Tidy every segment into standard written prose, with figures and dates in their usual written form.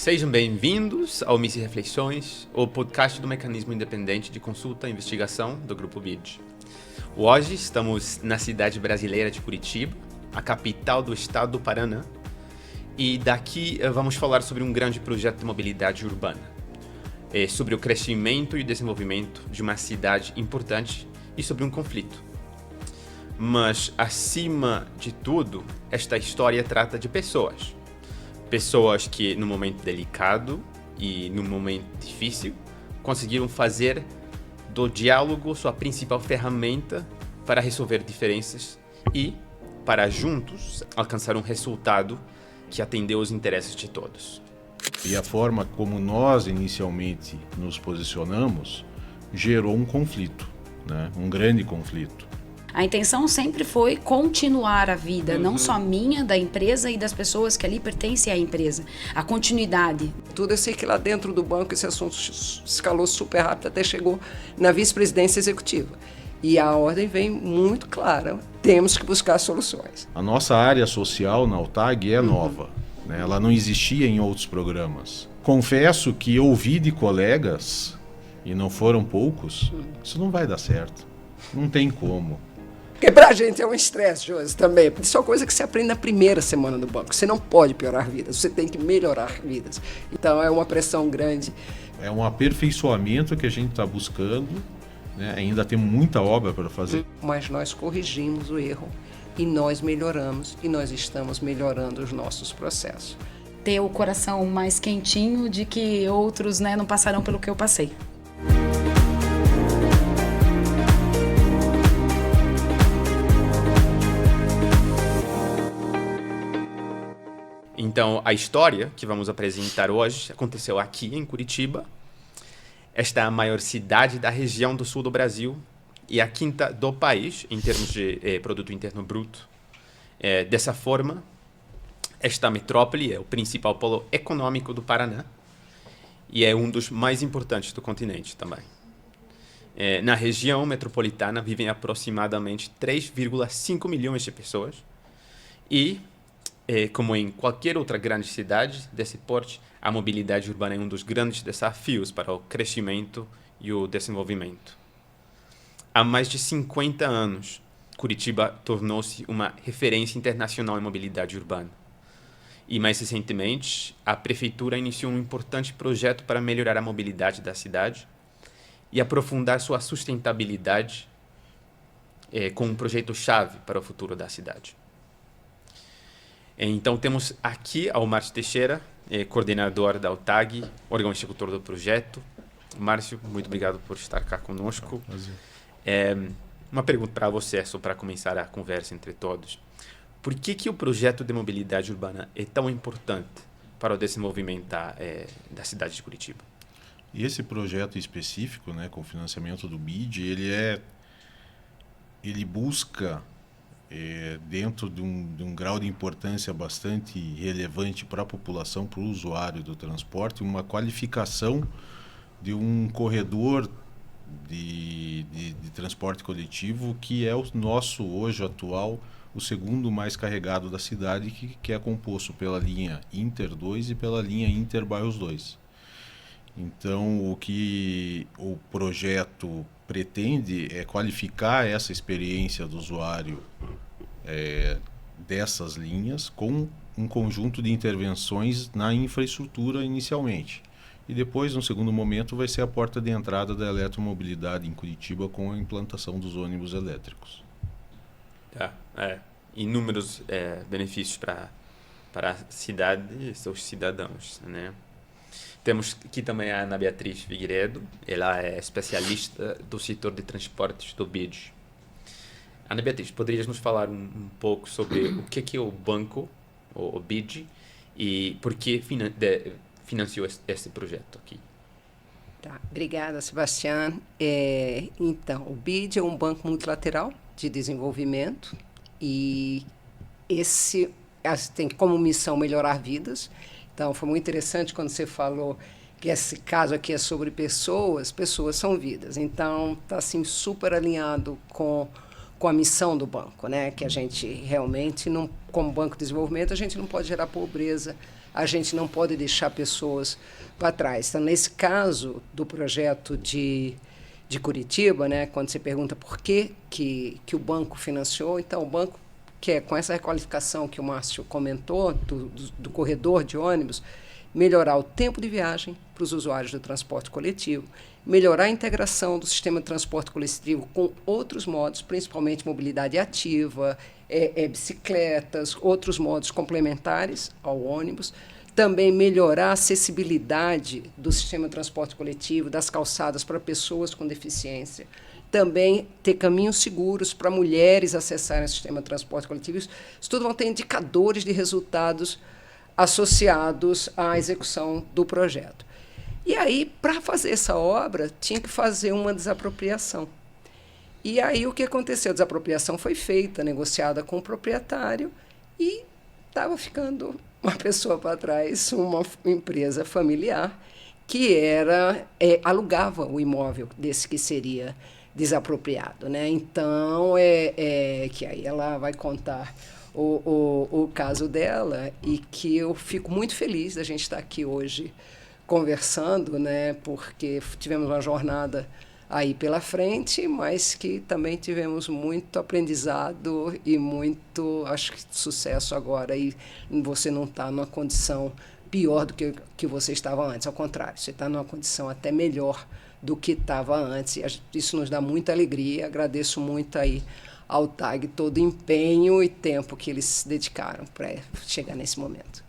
Sejam bem-vindos ao Mice Reflexões, o podcast do Mecanismo Independente de Consulta e Investigação do Grupo BID. Hoje estamos na cidade brasileira de Curitiba, a capital do estado do Paraná, e daqui vamos falar sobre um grande projeto de mobilidade urbana, sobre o crescimento e desenvolvimento de uma cidade importante e sobre um conflito. Mas, acima de tudo, esta história trata de pessoas. Pessoas que, no momento delicado e no momento difícil, conseguiram fazer do diálogo sua principal ferramenta para resolver diferenças e, para juntos, alcançar um resultado que atendeu os interesses de todos. E a forma como nós inicialmente nos posicionamos gerou um conflito, né? Um grande conflito. A intenção sempre foi continuar a vida, não só minha, da empresa e das pessoas que ali pertencem à empresa. A continuidade. Tudo eu sei que lá dentro do banco esse assunto escalou super rápido, até chegou na vice-presidência executiva. E a ordem vem muito clara, temos que buscar soluções. A nossa área social na AUTAG é nova, né? Ela não existia em outros programas. Confesso que ouvi de colegas, e não foram poucos, isso não vai dar certo, não tem como. Porque pra gente é um estresse, Josi, também. Isso é uma coisa que você aprende na primeira semana do banco. Você não pode piorar vidas, você tem que melhorar vidas. Então é uma pressão grande. É um aperfeiçoamento que a gente está buscando, né? Ainda tem muita obra para fazer. Mas nós corrigimos o erro e nós melhoramos e nós estamos melhorando os nossos processos. Ter o coração mais quentinho de que outros, não passarão pelo que eu passei. Então, a história que vamos apresentar hoje aconteceu aqui em Curitiba. Esta é a maior cidade da região do sul do Brasil e a quinta do país, em termos de produto interno bruto. Dessa forma, esta metrópole é o principal polo econômico do Paraná e é um dos mais importantes do continente também. Na região metropolitana vivem aproximadamente 3,5 milhões de pessoas e, como em qualquer outra grande cidade desse porte, a mobilidade urbana é um dos grandes desafios para o crescimento e o desenvolvimento. Há mais de 50 anos, Curitiba tornou-se uma referência internacional em mobilidade urbana. E, mais recentemente, a Prefeitura iniciou um importante projeto para melhorar a mobilidade da cidade e aprofundar sua sustentabilidade com um projeto-chave para o futuro da cidade. Então, temos aqui ao Márcio Teixeira, coordenador da AUTAG, órgão executor do projeto. Márcio, muito obrigado por estar cá conosco. Uma pergunta para você, só para começar a conversa entre todos. Por que o projeto de mobilidade urbana é tão importante para o desenvolvimento da cidade de Curitiba? E esse projeto específico, né, com financiamento do BID, ele busca, dentro de um grau de importância bastante relevante para a população, para o usuário do transporte, uma qualificação de um corredor de transporte coletivo que é o nosso, hoje atual, o segundo mais carregado da cidade, que é composto pela linha Inter 2 e pela linha Inter Bairros 2. Então, o que o projeto pretende é qualificar essa experiência do usuário dessas linhas com um conjunto de intervenções na infraestrutura inicialmente. E depois, no segundo momento, vai ser a porta de entrada da eletromobilidade em Curitiba com a implantação dos ônibus elétricos. Inúmeros benefícios para a cidade e seus cidadãos, né? Temos aqui também a Ana Beatriz Figueiredo, ela é especialista do setor de transportes do BID. Ana Beatriz, poderias nos falar um pouco sobre o que é o banco, o BID, e por que financiou esse projeto aqui? Tá, obrigada, Sebastião. Então, o BID é um banco multilateral de desenvolvimento e esse tem como missão melhorar vidas. Então, foi muito interessante quando você falou que esse caso aqui é sobre pessoas são vidas. Então, está assim, super alinhado com a missão do banco, né? Que a gente realmente, como Banco de Desenvolvimento, a gente não pode gerar pobreza a gente não pode deixar pessoas para trás. Então, nesse caso do projeto de Curitiba, né, quando você pergunta por que o banco financiou, então o banco quer, com essa requalificação que o Márcio comentou, do corredor de ônibus, melhorar o tempo de viagem para os usuários do transporte coletivo, melhorar a integração do sistema de transporte coletivo com outros modos, principalmente mobilidade ativa, bicicletas, outros modos complementares ao ônibus, também melhorar a acessibilidade do sistema de transporte coletivo, das calçadas para pessoas com deficiência, também ter caminhos seguros para mulheres acessarem o sistema de transporte coletivo. Isso tudo vão ter indicadores de resultados associados à execução do projeto. E aí, para fazer essa obra, tinha que fazer uma desapropriação. E aí o que aconteceu? A desapropriação foi feita, negociada com o proprietário, e estava ficando uma pessoa para trás, uma empresa familiar, que alugava o imóvel desse que seria desapropriado, né? Então, que aí ela vai contar o caso dela, e que eu fico muito feliz da gente estar aqui hoje conversando, né? Porque tivemos uma jornada aí pela frente, mas que também tivemos muito aprendizado e muito, acho que, sucesso agora. E você não está numa condição pior do que você estava antes, ao contrário, você está numa condição até melhor do que estava antes. E isso nos dá muita alegria. Agradeço muito aí ao TAG todo o empenho e tempo que eles dedicaram para chegar nesse momento.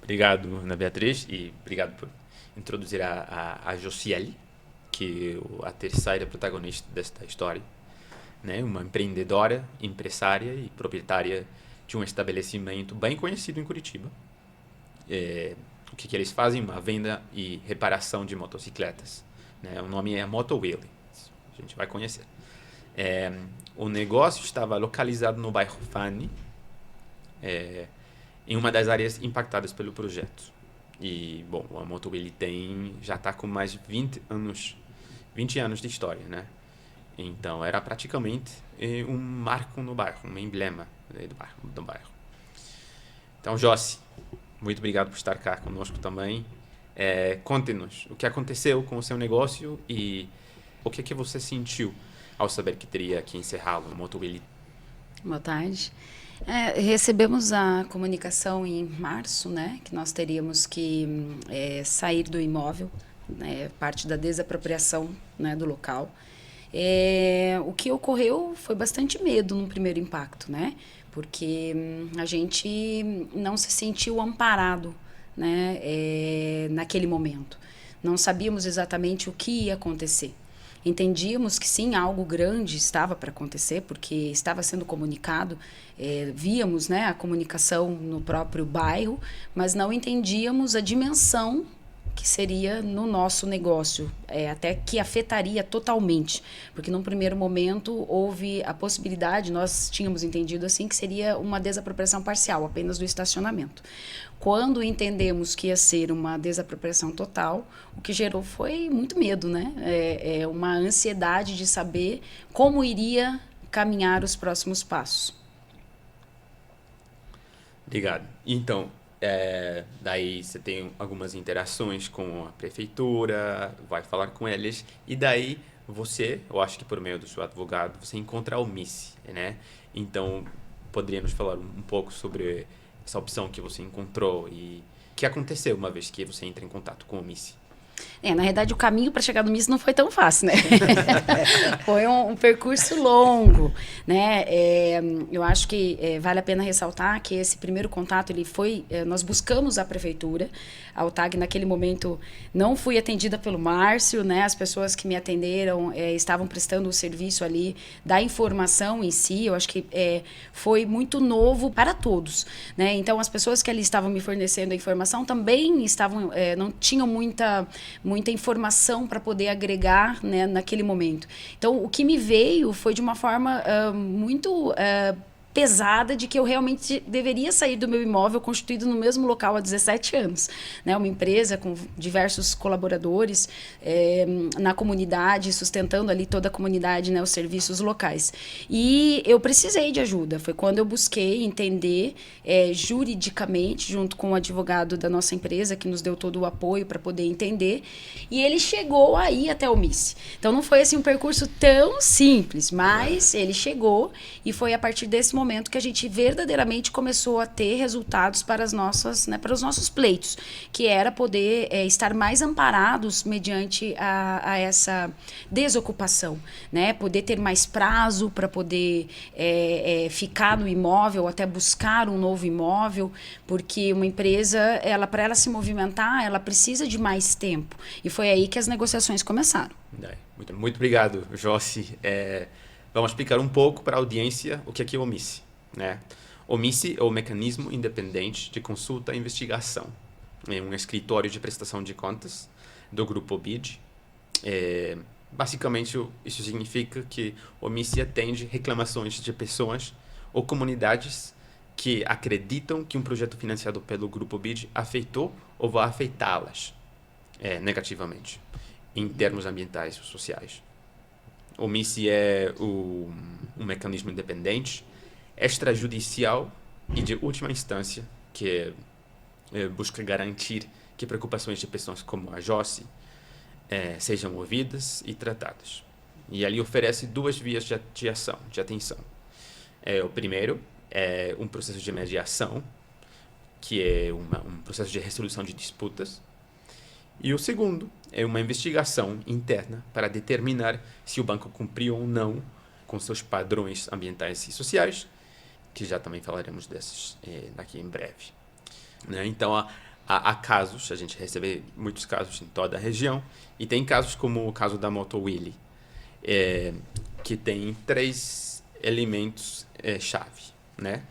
Obrigado, Ana Beatriz, e obrigado por introduzir a Josiele, que é a terceira protagonista desta história, né? Uma empreendedora, empresária e proprietária de um estabelecimento bem conhecido em Curitiba. O que eles fazem? Uma venda e reparação de motocicletas, né? O nome é Motowheel, a gente vai conhecer. O negócio estava localizado no bairro Fani, em uma das áreas impactadas pelo projeto. E, bom, a Motowheel já está com mais 20 anos de história, né? Então, era praticamente um marco no bairro, um emblema do bairro. Então, Josi, muito obrigado por estar cá conosco também. Conte-nos o que aconteceu com o seu negócio e o que você sentiu ao saber que teria que encerrá-lo, o Motowheel. Boa tarde. Recebemos a comunicação em março, né, que nós teríamos que sair do imóvel, né, parte da desapropriação, né, do local. O que ocorreu foi bastante medo no primeiro impacto, né, porque a gente não se sentiu amparado, né, naquele momento. Não sabíamos exatamente o que ia acontecer. Entendíamos que sim, algo grande estava para acontecer, porque estava sendo comunicado, víamos, né, a comunicação no próprio bairro, mas não entendíamos a dimensão que seria no nosso negócio, até que afetaria totalmente, porque num primeiro momento houve a possibilidade, nós tínhamos entendido assim, que seria uma desapropriação parcial, apenas do estacionamento. Quando entendemos que ia ser uma desapropriação total, o que gerou foi muito medo, né? Uma ansiedade de saber como iria caminhar os próximos passos. Obrigado. Então, daí você tem algumas interações com a prefeitura, vai falar com eles, e daí você, eu acho que por meio do seu advogado, você encontra o MICE, né? Então, poderia nos falar um pouco sobre essa opção que você encontrou e o que aconteceu uma vez que você entra em contato com o MICE? Na verdade, o caminho para chegar no MICE não foi tão fácil, né? Foi um percurso longo, né? Eu acho que vale a pena ressaltar que esse primeiro contato, ele foi... nós buscamos a prefeitura. A UTAG, naquele momento, não fui atendida pelo Márcio, né? As pessoas que me atenderam estavam prestando o serviço ali da informação em si. Eu acho que foi muito novo para todos, né? Então, as pessoas que ali estavam me fornecendo a informação também não tinham muita informação para poder agregar, né, naquele momento. Então, o que me veio foi de uma forma muito pesada de que eu realmente deveria sair do meu imóvel constituído no mesmo local há 17 anos. Né? Uma empresa com diversos colaboradores na comunidade, sustentando ali toda a comunidade, né, os serviços locais. E eu precisei de ajuda. Foi quando eu busquei entender juridicamente, junto com o advogado da nossa empresa, que nos deu todo o apoio para poder entender. E ele chegou aí até o MICE. Então, não foi assim um percurso tão simples, mas ele chegou e foi a partir desse momento que a gente verdadeiramente começou a ter resultados para as nossas, né, para os nossos pleitos, que era poder estar mais amparados mediante a essa desocupação, né? Poder ter mais prazo para poder ficar no imóvel, até buscar um novo imóvel, porque uma empresa, para ela se movimentar, ela precisa de mais tempo. E foi aí que as negociações começaram. Muito obrigado, Josi. Vamos explicar um pouco para a audiência o que é o MICE. Né? O MICE é o Mecanismo Independente de Consulta e Investigação. É um escritório de prestação de contas do Grupo BID. Basicamente, isso significa que o MICE atende reclamações de pessoas ou comunidades que acreditam que um projeto financiado pelo Grupo BID afetou ou vai afetá-las negativamente, em termos ambientais ou sociais. O MICE é um mecanismo independente, extrajudicial e de última instância, que busca garantir que preocupações de pessoas como a Josi sejam ouvidas e tratadas. E ali oferece duas vias de ação, de atenção. O primeiro é um processo de mediação, que é um processo de resolução de disputas. E o segundo é uma investigação interna para determinar se o banco cumpriu ou não com seus padrões ambientais e sociais, que já também falaremos desses daqui em breve. Né? Então, há casos, a gente recebe muitos casos em toda a região, e tem casos como o caso da Motowilly, que tem 3 elementos chave. Né?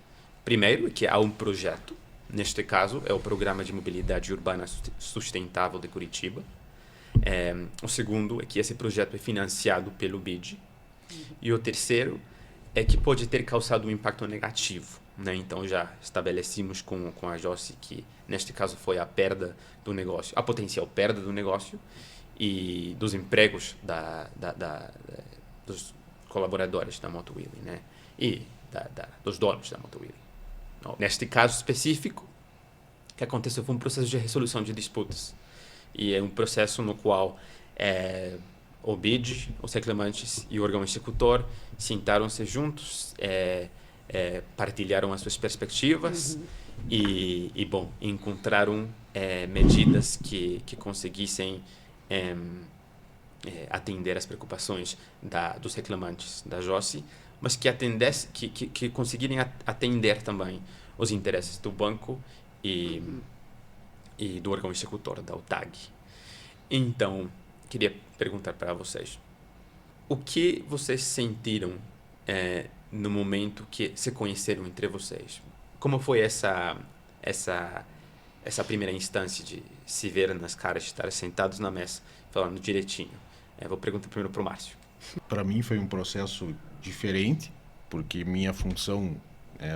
Primeiro, que há um projeto. Neste caso, é o Programa de Mobilidade Urbana Sustentável de Curitiba. O segundo é que esse projeto é financiado pelo BID. E o terceiro é que pode ter causado um impacto negativo. Né? Então, já estabelecemos com a Josi que, neste caso, foi a perda do negócio, a potencial perda do negócio e dos empregos dos colaboradores da Motowilly, né? E dos donos da Motowilly. Neste caso específico, o que aconteceu foi um processo de resolução de disputas. E é um processo no qual o BID, os reclamantes e o órgão executor sentaram-se juntos, partilharam as suas perspectivas e encontraram medidas que conseguissem atender as preocupações dos reclamantes da Josi, mas que conseguirem atender também os interesses do banco e do órgão executor, da UTAG. Então, queria perguntar para vocês, o que vocês sentiram no momento que se conheceram entre vocês? Como foi essa primeira instância de se ver nas caras, de estar sentados na mesa, falando direitinho? Vou perguntar primeiro para o Márcio. Para mim foi um processo diferente, porque minha função,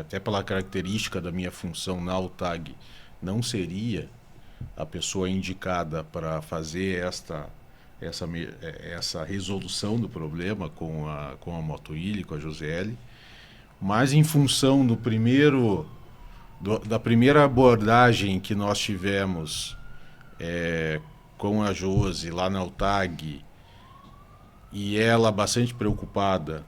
até pela característica da minha função na UTAG, não seria a pessoa indicada para fazer essa resolução do problema com a Motowilly, com a Josiele, mas em função da primeira abordagem que nós tivemos com a Josi lá na UTAG, e ela bastante preocupada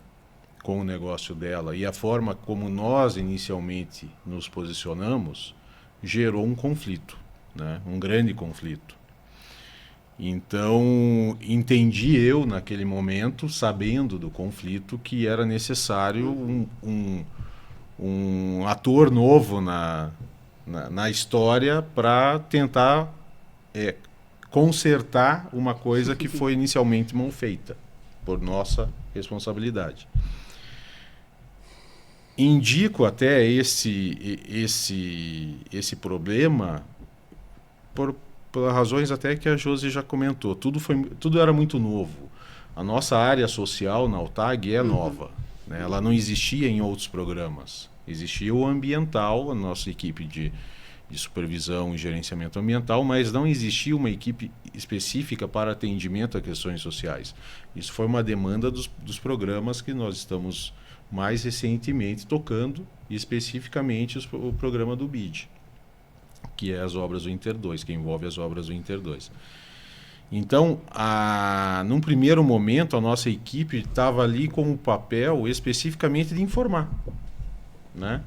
com o negócio dela e a forma como nós inicialmente nos posicionamos, gerou um conflito, né? Um grande conflito. Então, entendi eu naquele momento, sabendo do conflito, que era necessário um ator novo na história para tentar consertar uma coisa que foi inicialmente mal feita, por nossa responsabilidade. Indico até esse problema por razões até que a Josi já comentou. Tudo era muito novo. A nossa área social na UTAG é nova. né? Ela não existia em outros programas. Existia o ambiental, a nossa equipe de supervisão e gerenciamento ambiental, mas não existia uma equipe específica para atendimento a questões sociais. Isso foi uma demanda dos programas que nós estamos mais recentemente tocando, e especificamente o programa do BID, que é as obras do Inter 2, que envolve as obras do Inter 2. Então, num primeiro momento, a nossa equipe estava ali com o papel especificamente de informar, né?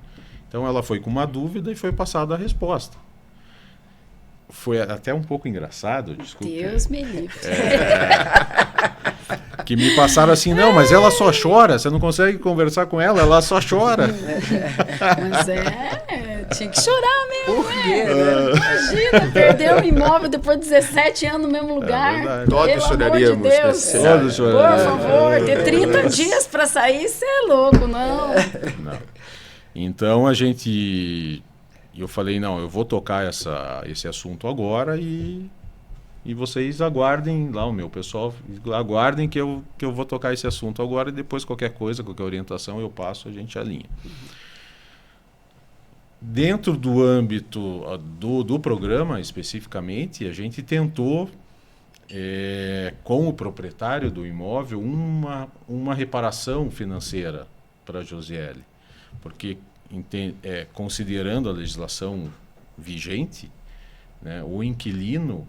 Então, ela foi com uma dúvida e foi passada a resposta. Foi até um pouco engraçado, desculpe. Deus me livre. Que me passaram assim, não, mas ela só chora, você não consegue conversar com ela, ela só chora. Mas tinha que chorar mesmo. Por quê, né? Imagina, perdeu o imóvel depois de 17 anos no mesmo lugar. verdade. Todos Pelo choraríamos amor de Deus. nesse cenário. Todos Por choraríamos. favor, ter 30 dias para sair, você é louco, não. Não. Então eu falei, não, eu vou tocar esse assunto agora e vocês aguardem lá, o meu pessoal, aguardem que eu vou tocar esse assunto agora, e depois qualquer coisa, qualquer orientação eu passo, a gente alinha. Dentro do âmbito do programa, especificamente, a gente tentou, com o proprietário do imóvel, uma reparação financeira para a Josiele. Porque, considerando a legislação vigente, né, o inquilino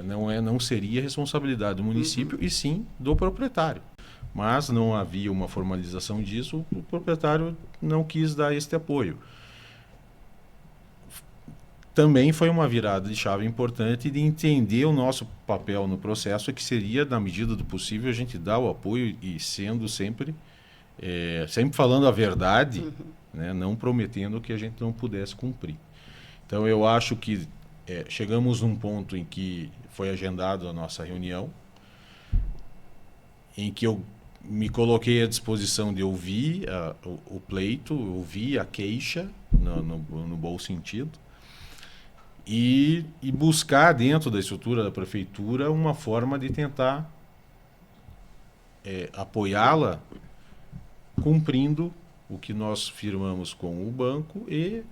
não seria responsabilidade do município, e sim do proprietário. Mas não havia uma formalização disso, o proprietário não quis dar este apoio. Também foi uma virada de chave importante de entender o nosso papel no processo, que seria, na medida do possível, a gente dar o apoio e sendo sempre falando a verdade, né, não prometendo que a gente não pudesse cumprir. Então, eu acho que chegamos num ponto em que foi agendada a nossa reunião, em que eu me coloquei à disposição de ouvir o pleito, ouvir a queixa, no bom sentido, e buscar dentro da estrutura da prefeitura uma forma de tentar apoiá-la, cumprindo o que nós firmamos com o banco, e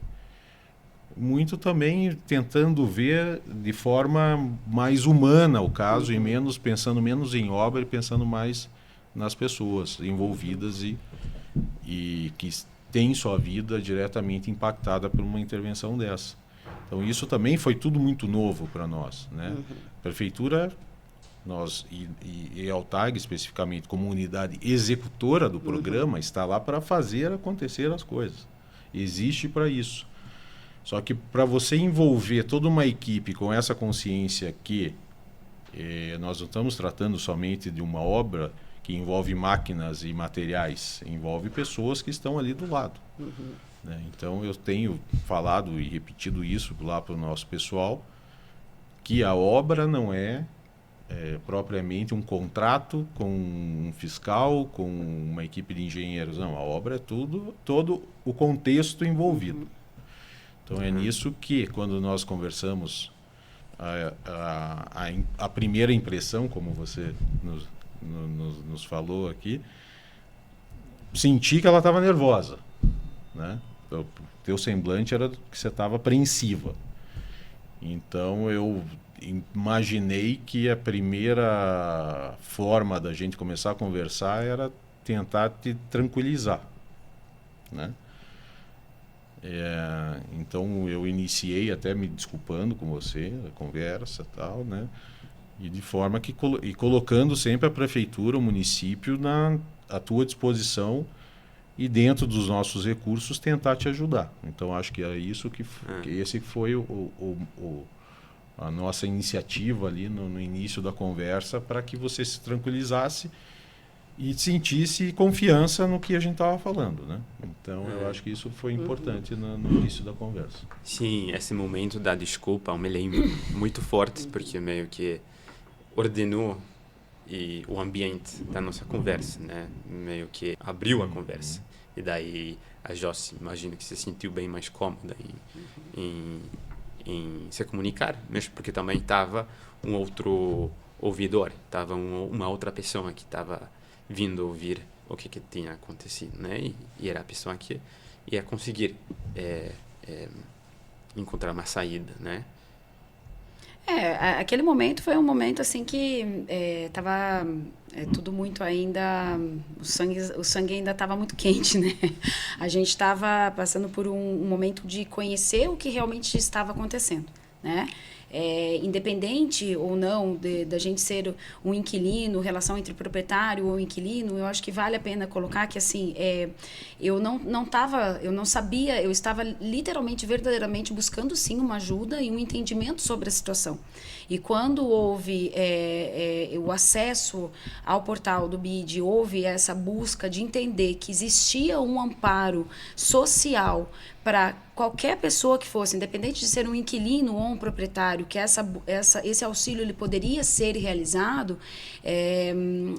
muito também tentando ver de forma mais humana o caso, e pensando menos em obra e pensando mais nas pessoas envolvidas e que têm sua vida diretamente impactada por uma intervenção dessa. Então, isso também foi tudo muito novo para nós, né? Prefeitura, nós e a AUTAG, especificamente, como unidade executora do programa, está lá para fazer acontecer as coisas. Existe para isso. Só que para você envolver toda uma equipe com essa consciência que nós não estamos tratando somente de uma obra que envolve máquinas e materiais, envolve pessoas que estão ali do lado. Né? Então, eu tenho falado e repetido isso lá para o nosso pessoal, que a obra não é propriamente um contrato com um fiscal, com uma equipe de engenheiros. Não, a obra é todo o contexto envolvido. Então, é nisso que, quando nós conversamos, a primeira impressão, como você nos falou aqui, senti que ela estava nervosa, né? O teu semblante era que você estava apreensiva. Então, eu imaginei que a primeira forma da gente começar a conversar era tentar te tranquilizar, né? Então, eu iniciei até me desculpando com você, a conversa e tal, né? E de forma que colocando sempre a prefeitura, o município à tua disposição, e dentro dos nossos recursos tentar te ajudar. Então, acho que é isso que esse foi a nossa iniciativa ali no início da conversa, para que você se tranquilizasse e sentisse confiança no que a gente estava falando, né? Então, eu acho que isso foi importante no início da conversa. Sim, esse momento da desculpa eu me lembro muito forte, porque meio que ordenou o ambiente da nossa conversa, né? Meio que abriu a conversa. E daí a Josi, imagino que se sentiu bem mais cômoda em se comunicar, mesmo porque também estava um outro ouvidor, estava uma outra pessoa que estava vindo ouvir o que tinha acontecido, né? E era a pessoa que ia conseguir encontrar uma saída, né? Aquele momento foi um momento assim que estava tudo muito ainda, o sangue ainda estava muito quente, né? A gente estava passando por um momento de conhecer o que realmente estava acontecendo, né? Independente ou não da gente ser um inquilino, relação entre proprietário ou inquilino, eu acho que vale a pena colocar que assim, eu não sabia, eu estava literalmente, verdadeiramente buscando sim uma ajuda e um entendimento sobre a situação. E quando houve o acesso ao portal do BID, houve essa busca de entender que existia um amparo social para qualquer pessoa que fosse, independente de ser um inquilino ou um proprietário, que esse auxílio ele poderia ser realizado,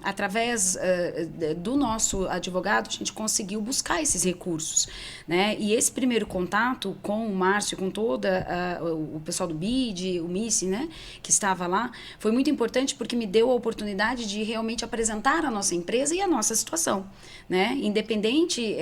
através do nosso advogado, a gente conseguiu buscar esses recursos, né? E esse primeiro contato com o Márcio, com o pessoal do BID, o MICE, né, que estava lá, foi muito importante porque me deu a oportunidade de realmente apresentar a nossa empresa e a nossa situação, né? Independente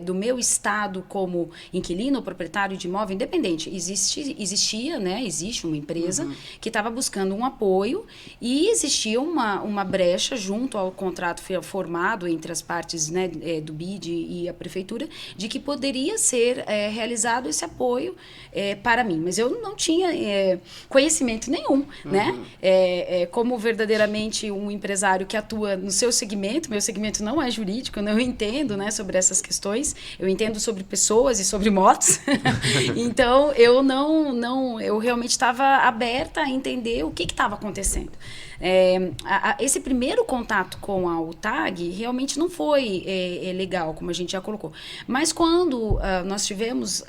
do meu estado como inquilino ou proprietário de imóvel, independente, existia, né, existe uma empresa que estava buscando um apoio e existia uma brecha junto ao contrato formado entre as partes, né, do BID e a prefeitura, de que poderia ser realizado esse apoio para mim, mas eu não tinha conhecimento nenhum, né? Como verdadeiramente um empresário que atua no seu segmento, meu segmento não é jurídico, eu não entendo, né, sobre essas questões, eu entendo sobre pessoas e sobre motos, então eu realmente estava aberta a entender o que estava acontecendo. Esse primeiro contato com a UTAG realmente não foi legal, como a gente já colocou. Mas quando nós tivemos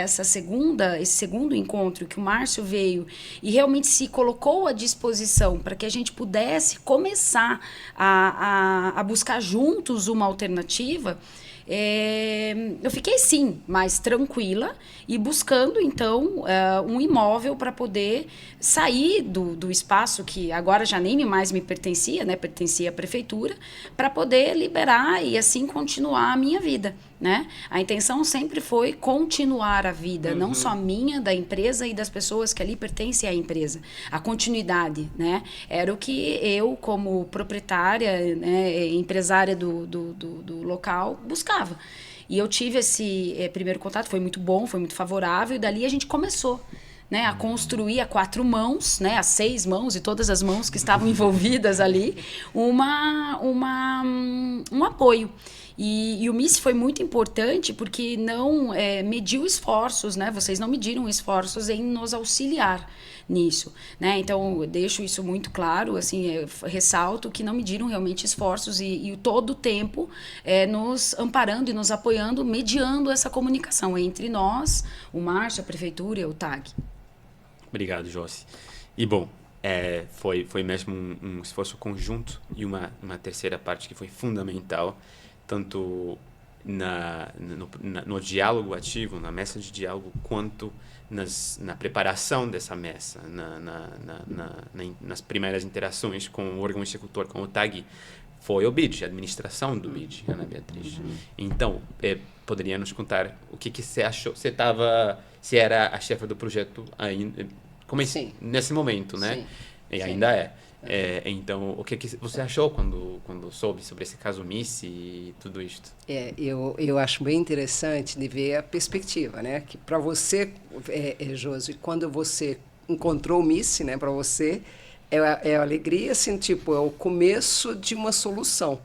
esse segundo encontro, que o Márcio veio e realmente se colocou à disposição para que a gente pudesse começar a buscar juntos uma alternativa, eu fiquei sim mais tranquila e buscando então um imóvel para poder sair do espaço que agora já nem mais me pertencia, né, pertencia à prefeitura, para poder liberar e assim continuar a minha vida, né? A intenção sempre foi continuar a vida, não só minha, da empresa e das pessoas que ali pertencem à empresa, a continuidade, né? Era o que eu, como proprietária, né, empresária do local, buscava. E eu tive esse primeiro contato, foi muito bom, foi muito favorável, e dali a gente começou, né, a construir a 4 mãos, né, a 6 mãos e todas as mãos que estavam envolvidas ali, um apoio. E o MICE foi muito importante porque não mediu esforços, né? Vocês não mediram esforços em nos auxiliar nisso, né? Então, eu deixo isso muito claro, assim, ressalto que não mediram realmente esforços e todo o tempo nos amparando e nos apoiando, mediando essa comunicação entre nós, o Márcio, a prefeitura e o TAG. Obrigado, Josi. E, bom, foi mesmo um esforço conjunto e uma terceira parte que foi fundamental, tanto no diálogo ativo, na mesa de diálogo, quanto na preparação dessa mesa, nas primeiras interações com o órgão executor, com o TAG, foi o BID, a administração do BID, Ana Beatriz. Então, poderia nos contar o que você achou? Você era a chefe do projeto ainda, nesse momento, né? Sim. E ainda é. Então, o que você achou quando soube sobre esse caso MICE e tudo isto? Eu acho bem interessante de ver a perspectiva, né? Que para você, Josi, quando você encontrou o MICE, né? Para você é a alegria, assim, tipo, é o começo de uma solução,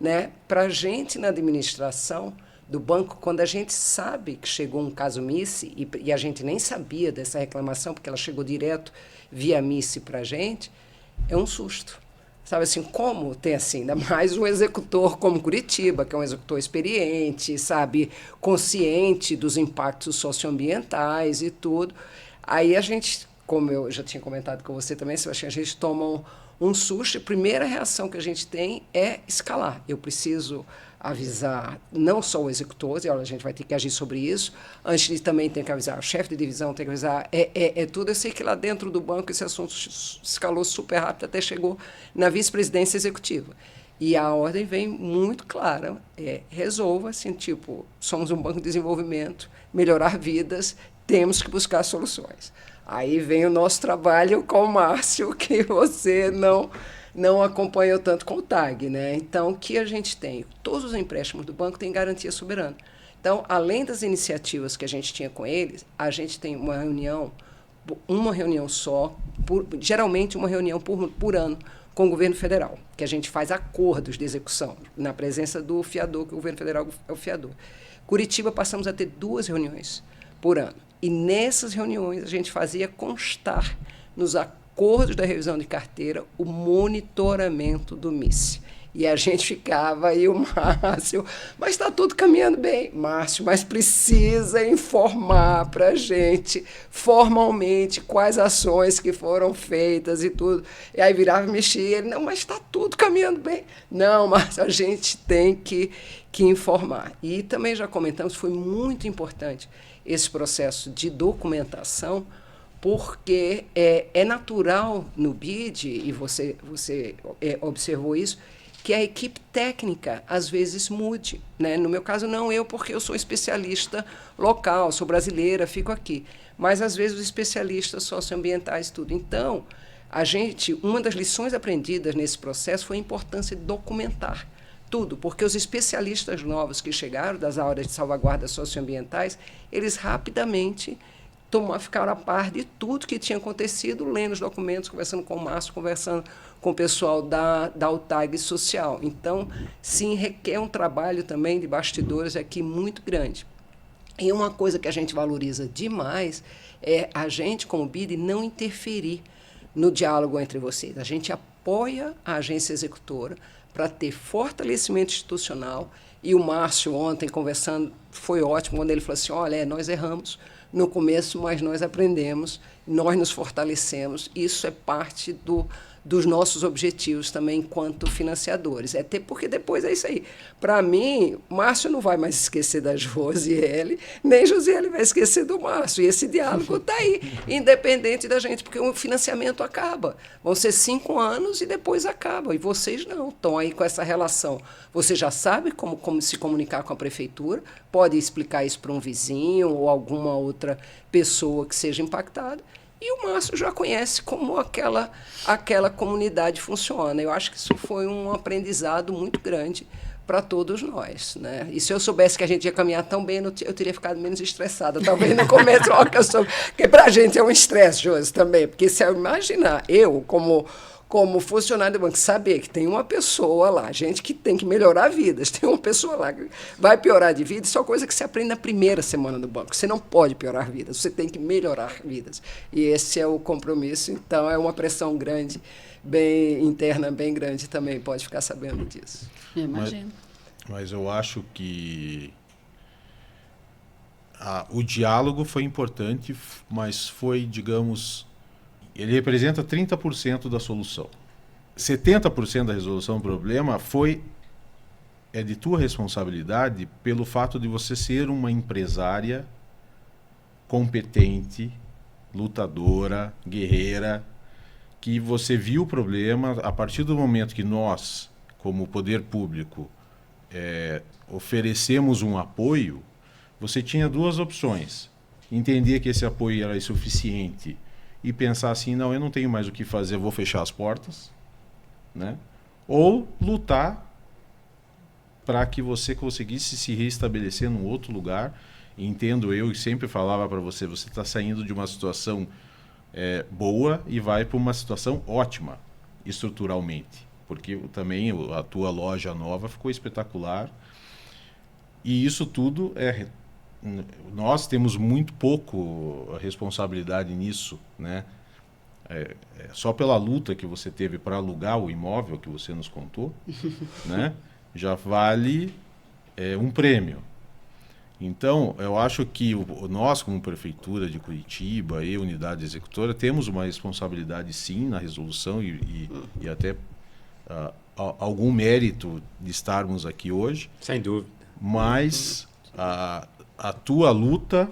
né? Para a gente na administração do banco, quando a gente sabe que chegou um caso MICE e a gente nem sabia dessa reclamação porque ela chegou direto via MICE para a gente, é um susto. Sabe assim, como tem assim, ainda mais um executor como Curitiba, que é um executor experiente, sabe, consciente dos impactos socioambientais e tudo. Aí a gente, como eu já tinha comentado com você também, Sebastião, a gente toma um susto. A primeira reação que a gente tem é escalar. Eu preciso avisar não só o executor, e olha, a gente vai ter que agir sobre isso, antes de também ter que avisar o chefe de divisão, tem que avisar, tudo. Eu sei que lá dentro do banco esse assunto escalou super rápido, até chegou na vice-presidência executiva. E a ordem vem muito clara, resolva, assim, tipo, somos um banco de desenvolvimento, melhorar vidas, temos que buscar soluções. Aí vem o nosso trabalho com o Márcio, que você não acompanhou tanto com o TAG, né? Então, o que a gente tem? Todos os empréstimos do banco têm garantia soberana. Então, além das iniciativas que a gente tinha com eles, a gente tem uma reunião só, geralmente uma reunião por ano, com o governo federal, que a gente faz acordos de execução, na presença do fiador, que o governo federal é o fiador. Curitiba, passamos a ter 2 reuniões por ano. E nessas reuniões a gente fazia constar nos acordos da revisão de carteira o monitoramento do MIS. E a gente ficava aí, o Márcio, mas está tudo caminhando bem. Márcio, mas precisa informar para a gente formalmente quais ações que foram feitas e tudo. E aí virava e mexia, ele, não, mas está tudo caminhando bem. Não, Márcio, a gente tem que informar. E também já comentamos, foi muito importante esse processo de documentação, porque é natural no BID, e você observou isso, que a equipe técnica, às vezes, mude, né? No meu caso, não eu, porque eu sou especialista local, sou brasileira, fico aqui. Mas, às vezes, os especialistas socioambientais, tudo. Então, uma das lições aprendidas nesse processo foi a importância de documentar tudo, porque os especialistas novos que chegaram das áreas de salvaguarda socioambientais, eles rapidamente ficaram a par de tudo que tinha acontecido, lendo os documentos, conversando com o Márcio, conversando com o pessoal da UTAG Social. Então, sim, requer um trabalho também de bastidores aqui muito grande. E uma coisa que a gente valoriza demais é a gente, como BID, não interferir no diálogo entre vocês. A gente apoia a agência executora para ter fortalecimento institucional. E o Márcio, ontem, conversando, foi ótimo, quando ele falou assim, olha, nós erramos no começo, mas nós aprendemos, nós nos fortalecemos. Isso é parte dos nossos objetivos também enquanto financiadores. Até porque depois é isso aí. Para mim, Márcio não vai mais esquecer da Josiele, nem Josiele vai esquecer do Márcio. E esse diálogo está aí, independente da gente, porque o financiamento acaba. Vão ser 5 anos e depois acaba. E vocês não, estão aí com essa relação. Você já sabe como se comunicar com a prefeitura, pode explicar isso para um vizinho ou alguma outra pessoa que seja impactada. E o Márcio já conhece como aquela comunidade funciona. Eu acho que isso foi um aprendizado muito grande para todos nós, né? E se eu soubesse que a gente ia caminhar tão bem, eu teria ficado menos estressada. Talvez no começo, porque para a gente é um estresse, Josi, também. Porque se eu imaginar, eu, como funcionário do banco, saber que tem uma pessoa lá, gente que tem que melhorar vidas, tem uma pessoa lá que vai piorar de vida, isso é uma coisa que se aprende na primeira semana do banco. Você não pode piorar vidas, você tem que melhorar vidas. E esse é o compromisso, então é uma pressão grande, bem interna, bem grande também, pode ficar sabendo disso. Eu imagino. Mas eu acho que o diálogo foi importante, mas foi, digamos, ele representa 30% da solução. 70% da resolução do problema é de tua responsabilidade pelo fato de você ser uma empresária competente, lutadora, guerreira, que você viu o problema. A partir do momento que nós, como poder público, oferecemos um apoio, você tinha 2 opções. Entender que esse apoio era insuficiente e pensar assim, não, eu não tenho mais o que fazer, eu vou fechar as portas, né? Ou lutar para que você conseguisse se reestabelecer num outro lugar. Entendo eu, e sempre falava para você, você está saindo de uma situação boa e vai para uma situação ótima, estruturalmente. Porque também a tua loja nova ficou espetacular. E isso tudo nós temos muito pouco responsabilidade nisso, né? Só pela luta que você teve para alugar o imóvel que você nos contou, né? Já vale um prêmio. Então, eu acho que nós, como Prefeitura de Curitiba e Unidade Executora, temos uma responsabilidade, sim, na resolução e até algum mérito de estarmos aqui hoje. Sem dúvida. Mas a tua luta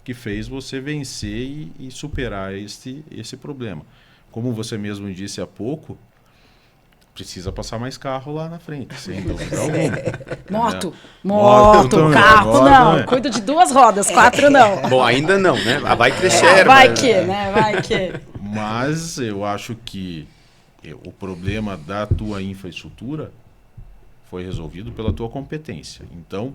que fez você vencer e superar esse problema. Como você mesmo disse há pouco, precisa passar mais carro lá na frente, sem dúvida alguma. Moto, também, carro moto não. também. Cuido de 2 rodas, 4 não. Bom, ainda não, né? Vai crescer. Vai mas- que, né? Vai que. Mas eu acho que o problema da tua infraestrutura foi resolvido pela tua competência. Então,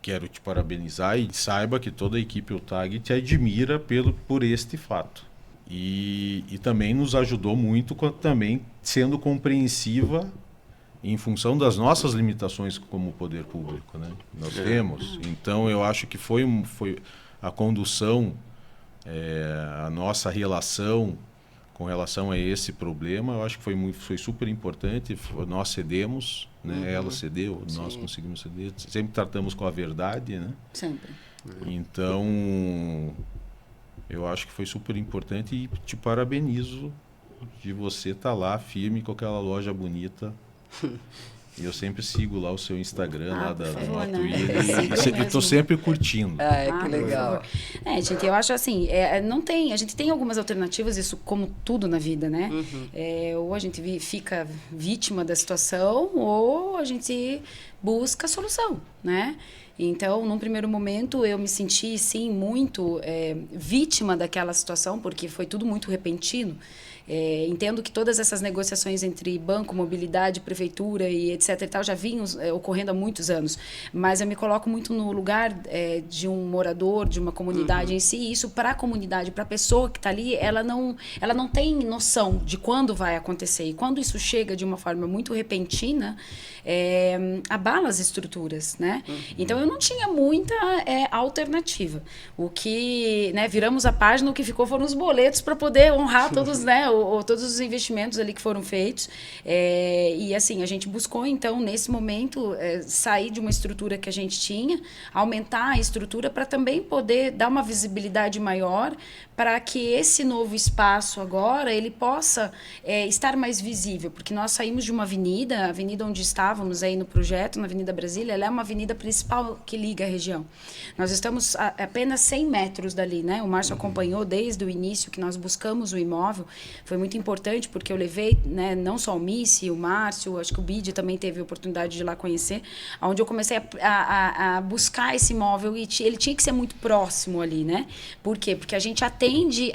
quero te parabenizar e saiba que toda a equipe UTAG te admira por este fato. E também nos ajudou muito, também sendo compreensiva em função das nossas limitações como poder público, né? Nós temos. Então, eu acho que foi a condução, a nossa relação com relação a esse problema, eu acho que foi super importante. Nós cedemos, né? Ela cedeu, nós conseguimos ceder. Sempre tratamos com a verdade, né? Sempre. Então, eu acho que foi super importante e te parabenizo de você estar lá firme com aquela loja bonita. E eu sempre sigo lá o seu Instagram, lá por da favor, Moto né? e Sigo eu estou mesmo. sempre curtindo. Ai, que Por legal. favor. Gente, eu acho assim, não tem, a gente tem algumas alternativas, isso como tudo na vida, né? Ou a gente fica vítima da situação, ou a gente busca a solução, né? Então, num primeiro momento, eu me senti, sim, muito vítima daquela situação, porque foi tudo muito repentino. Entendo que todas essas negociações entre banco, mobilidade, prefeitura e etc. e tal já vinham ocorrendo há muitos anos, mas eu me coloco muito no lugar de um morador, de uma comunidade em si. E isso para a comunidade, para a pessoa que está ali, ela não tem noção de quando vai acontecer. E quando isso chega de uma forma muito repentina, abala as estruturas, né? Então eu não tinha muita alternativa. O que, né, viramos a página, o que ficou foram os boletos para poder honrar todos, né, todos os investimentos ali que foram feitos. E assim, a gente buscou então nesse momento sair de uma estrutura que a gente tinha, aumentar a estrutura para também poder dar uma visibilidade maior para que esse novo espaço agora ele possa estar mais visível, porque nós saímos de uma avenida, a avenida onde estávamos aí no projeto, na Avenida Brasília, ela é uma avenida principal que liga a região. Nós estamos a apenas 100 metros dali, né? O Márcio acompanhou desde o início que nós buscamos o imóvel. Foi muito importante porque eu levei, né, não só o Missi, o Márcio, acho que o Bidi também teve a oportunidade de ir lá conhecer, onde eu comecei a buscar esse imóvel e ele tinha que ser muito próximo ali, né? Por quê? Porque a gente atende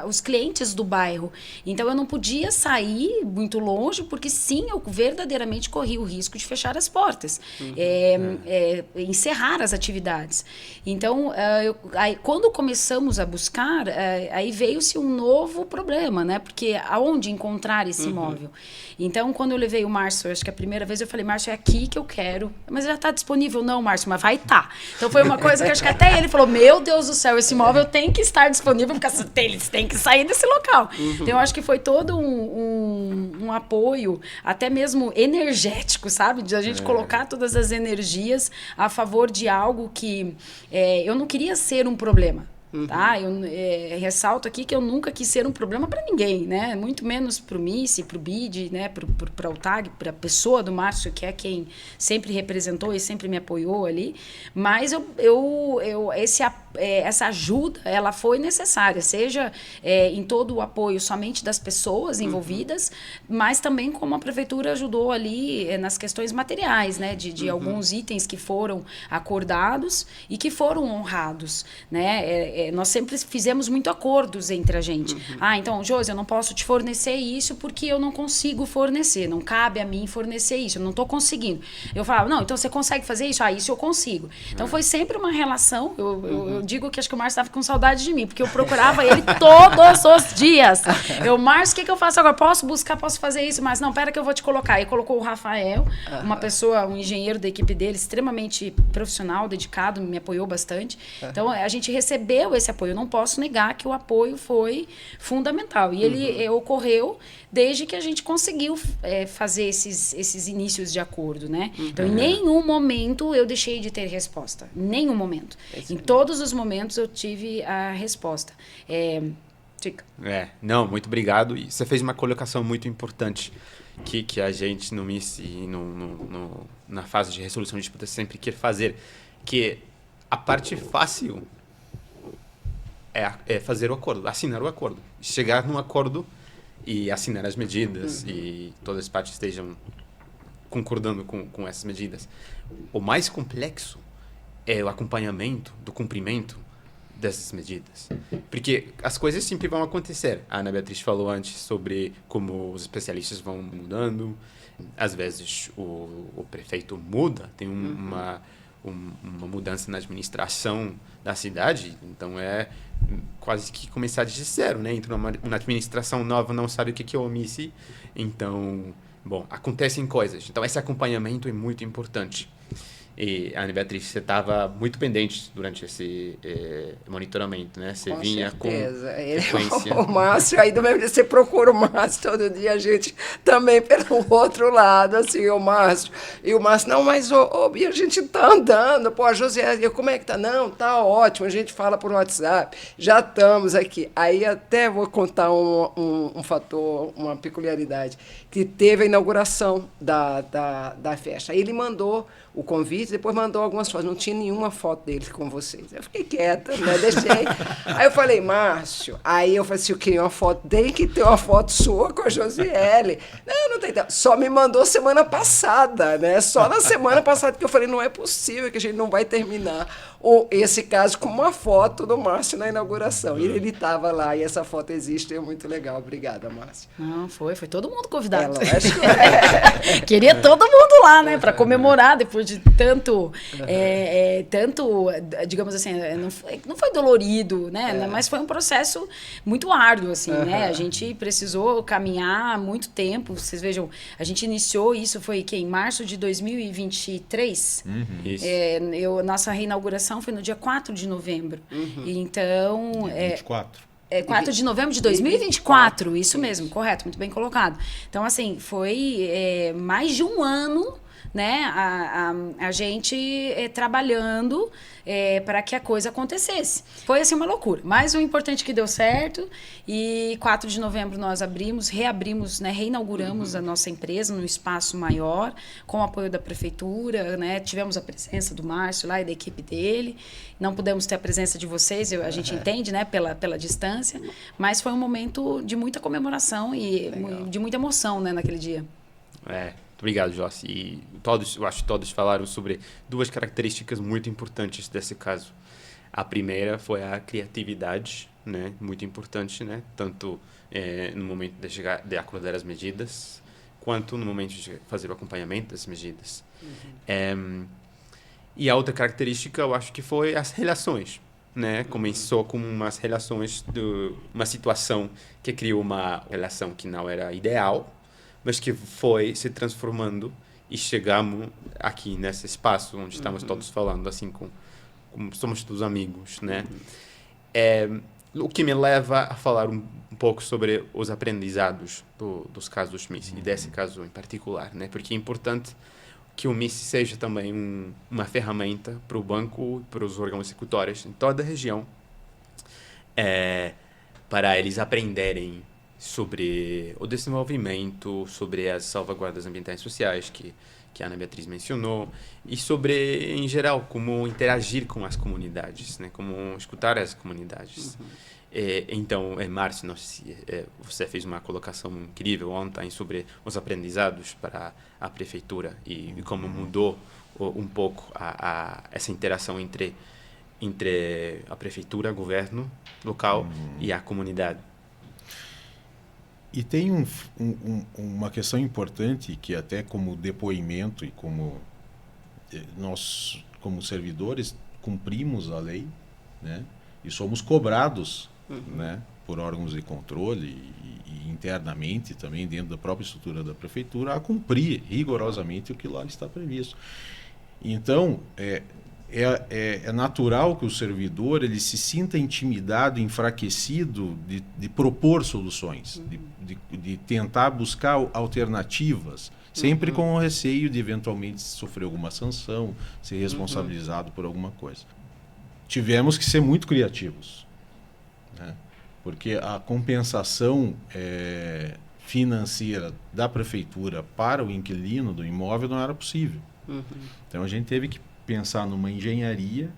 os clientes do bairro. Então, eu não podia sair muito longe, porque sim, eu verdadeiramente corri o risco de fechar as portas, encerrar as atividades. Então, quando começamos a buscar, aí veio-se um novo problema, né? Porque aonde encontrar esse imóvel? Então, quando eu levei o Márcio, acho que a primeira vez eu falei, Márcio, é aqui que eu quero. Mas já está disponível? Não, Márcio, mas vai estar. Então, foi uma coisa que acho que até ele falou, meu Deus do céu, esse imóvel tem que estar disponível, porque eles têm que sair desse local. Então, eu acho que foi todo um apoio, até mesmo energético, sabe? De a gente colocar todas as energias a favor de algo que eu não queria ser um problema. Tá? Eu ressalto aqui que eu nunca quis ser um problema para ninguém, né? Muito menos para o Missi, para o Bidi, né? Para o TAG, para a pessoa do Márcio, que é quem sempre representou e sempre me apoiou ali. Mas essa ajuda, ela foi necessária, seja em todo o apoio somente das pessoas envolvidas, mas também como a prefeitura ajudou ali nas questões materiais, né? De alguns itens que foram acordados e que foram honrados, né? Nós sempre fizemos muito acordos entre a gente. Então, Josi, eu não posso te fornecer isso porque eu não consigo fornecer. Não cabe a mim fornecer isso. Eu não estou conseguindo. Eu falava, não, então você consegue fazer isso? Isso eu consigo. Então, foi sempre uma relação. Eu digo que acho que o Márcio estava com saudade de mim, porque eu procurava ele todos os dias. Márcio, o que eu faço agora? Posso buscar, posso fazer isso? Mas não, pera que eu vou te colocar. E colocou o Rafael, uma pessoa, um engenheiro da equipe dele, extremamente profissional, dedicado, me apoiou bastante. Então, a gente recebeu esse apoio. Eu não posso negar que o apoio foi fundamental. E ele ocorreu desde que a gente conseguiu fazer esses inícios de acordo, né? Então, em nenhum momento eu deixei de ter resposta. Em nenhum momento. Em todos os momentos eu tive a resposta. Não, muito obrigado. E você fez uma colocação muito importante que a gente no MIS e na fase de resolução de disputa sempre quer fazer, que a parte fácil é fazer o acordo, assinar o acordo, chegar num acordo e assinar as medidas e todas as partes estejam concordando com essas medidas. O mais complexo é o acompanhamento do cumprimento dessas medidas. Porque as coisas sempre vão acontecer. A Ana Beatriz falou antes sobre como os especialistas vão mudando. Às vezes o prefeito muda, tem uma mudança na administração da cidade, então é quase que começar de zero, né? Entra uma administração nova, não sabe o que é o OMICE, então, bom, acontecem coisas. Então esse acompanhamento é muito importante. E, Ana Beatriz, você estava muito pendente durante esse monitoramento, né? Você vinha certeza. Com frequência. O Márcio, aí do mesmo jeito, você procura o Márcio todo dia, a gente também pelo outro lado, assim, o Márcio. E o Márcio, não, mas Bia, a gente tá andando, pô, a Josiane, como é que tá? Não, tá ótimo, a gente fala por WhatsApp, já estamos aqui. Aí até vou contar um fator, uma peculiaridade, que teve a inauguração da festa. Aí ele mandou o convite, depois mandou algumas fotos. Não tinha nenhuma foto dele com vocês. Eu fiquei quieta, né? Deixei. Aí eu falei, Márcio, aí eu falei assim, eu queria uma foto, tem que ter uma foto sua com a Josiele. Não tem. Só me mandou semana passada, né? Só na semana passada que eu falei, não é possível que a gente não vai terminar esse caso com uma foto do Márcio na inauguração. E ele estava lá, e essa foto existe, é muito legal. Obrigada, Márcio. Não, foi todo mundo convidado. Lógico. Queria todo mundo lá, né, para comemorar depois de tanto, digamos assim, não foi dolorido, né, mas foi um processo muito árduo, assim, né, a gente precisou caminhar muito tempo, vocês vejam, a gente iniciou isso, foi em março de 2023, Isso. Nossa reinauguração foi no dia 4 de novembro, então... 24. 4 de novembro de 2024, isso mesmo, correto, muito bem colocado. Então, assim, foi mais de um ano, né, a gente trabalhando para que a coisa acontecesse. Foi, assim, uma loucura. Mas o importante é que deu certo e 4 de novembro nós reabrimos, né, reinauguramos a nossa empresa num espaço maior, com o apoio da prefeitura, né, tivemos a presença do Márcio lá e da equipe dele. Não pudemos ter a presença de vocês, a gente entende, né, pela distância, mas foi um momento de muita comemoração e de muita emoção, né, naquele dia. Obrigado, Josi. E eu acho que todos falaram sobre duas características muito importantes desse caso. A primeira foi a criatividade, né, muito importante, né, tanto no momento de acordar as medidas, quanto no momento de fazer o acompanhamento das medidas. E a outra característica, eu acho que foi as relações, né? Começou com umas relações, uma situação que criou uma relação que não era ideal, mas que foi se transformando e chegamos aqui nesse espaço onde estamos todos falando, assim, como somos todos amigos, né? O que me leva a falar um pouco sobre os aprendizados dos casos do Schmidt, e desse caso em particular, né? Porque é importante que o MICE seja também uma ferramenta para o banco e para os órgãos executórios em toda a região, para eles aprenderem sobre o desenvolvimento, sobre as salvaguardas ambientais e sociais que a Ana Beatriz mencionou, e sobre, em geral, como interagir com as comunidades, né? Como escutar as comunidades. Então, Márcio, você fez uma colocação incrível ontem sobre os aprendizados para a prefeitura e como mudou um pouco essa interação entre a prefeitura, o governo local e a comunidade. E tem uma questão importante que até como depoimento e como nós, como servidores, cumprimos a lei, né? E somos cobrados, né, por órgãos de controle e internamente também dentro da própria estrutura da prefeitura a cumprir rigorosamente o que lá está previsto. Então, é natural que o servidor ele se sinta intimidado, enfraquecido de propor soluções, de tentar buscar alternativas, sempre com o receio de eventualmente sofrer alguma sanção, ser responsabilizado por alguma coisa. Tivemos que ser muito criativos, né? Porque a compensação financeira da prefeitura para o inquilino do imóvel não era possível. Então a gente teve que pensar numa engenharia,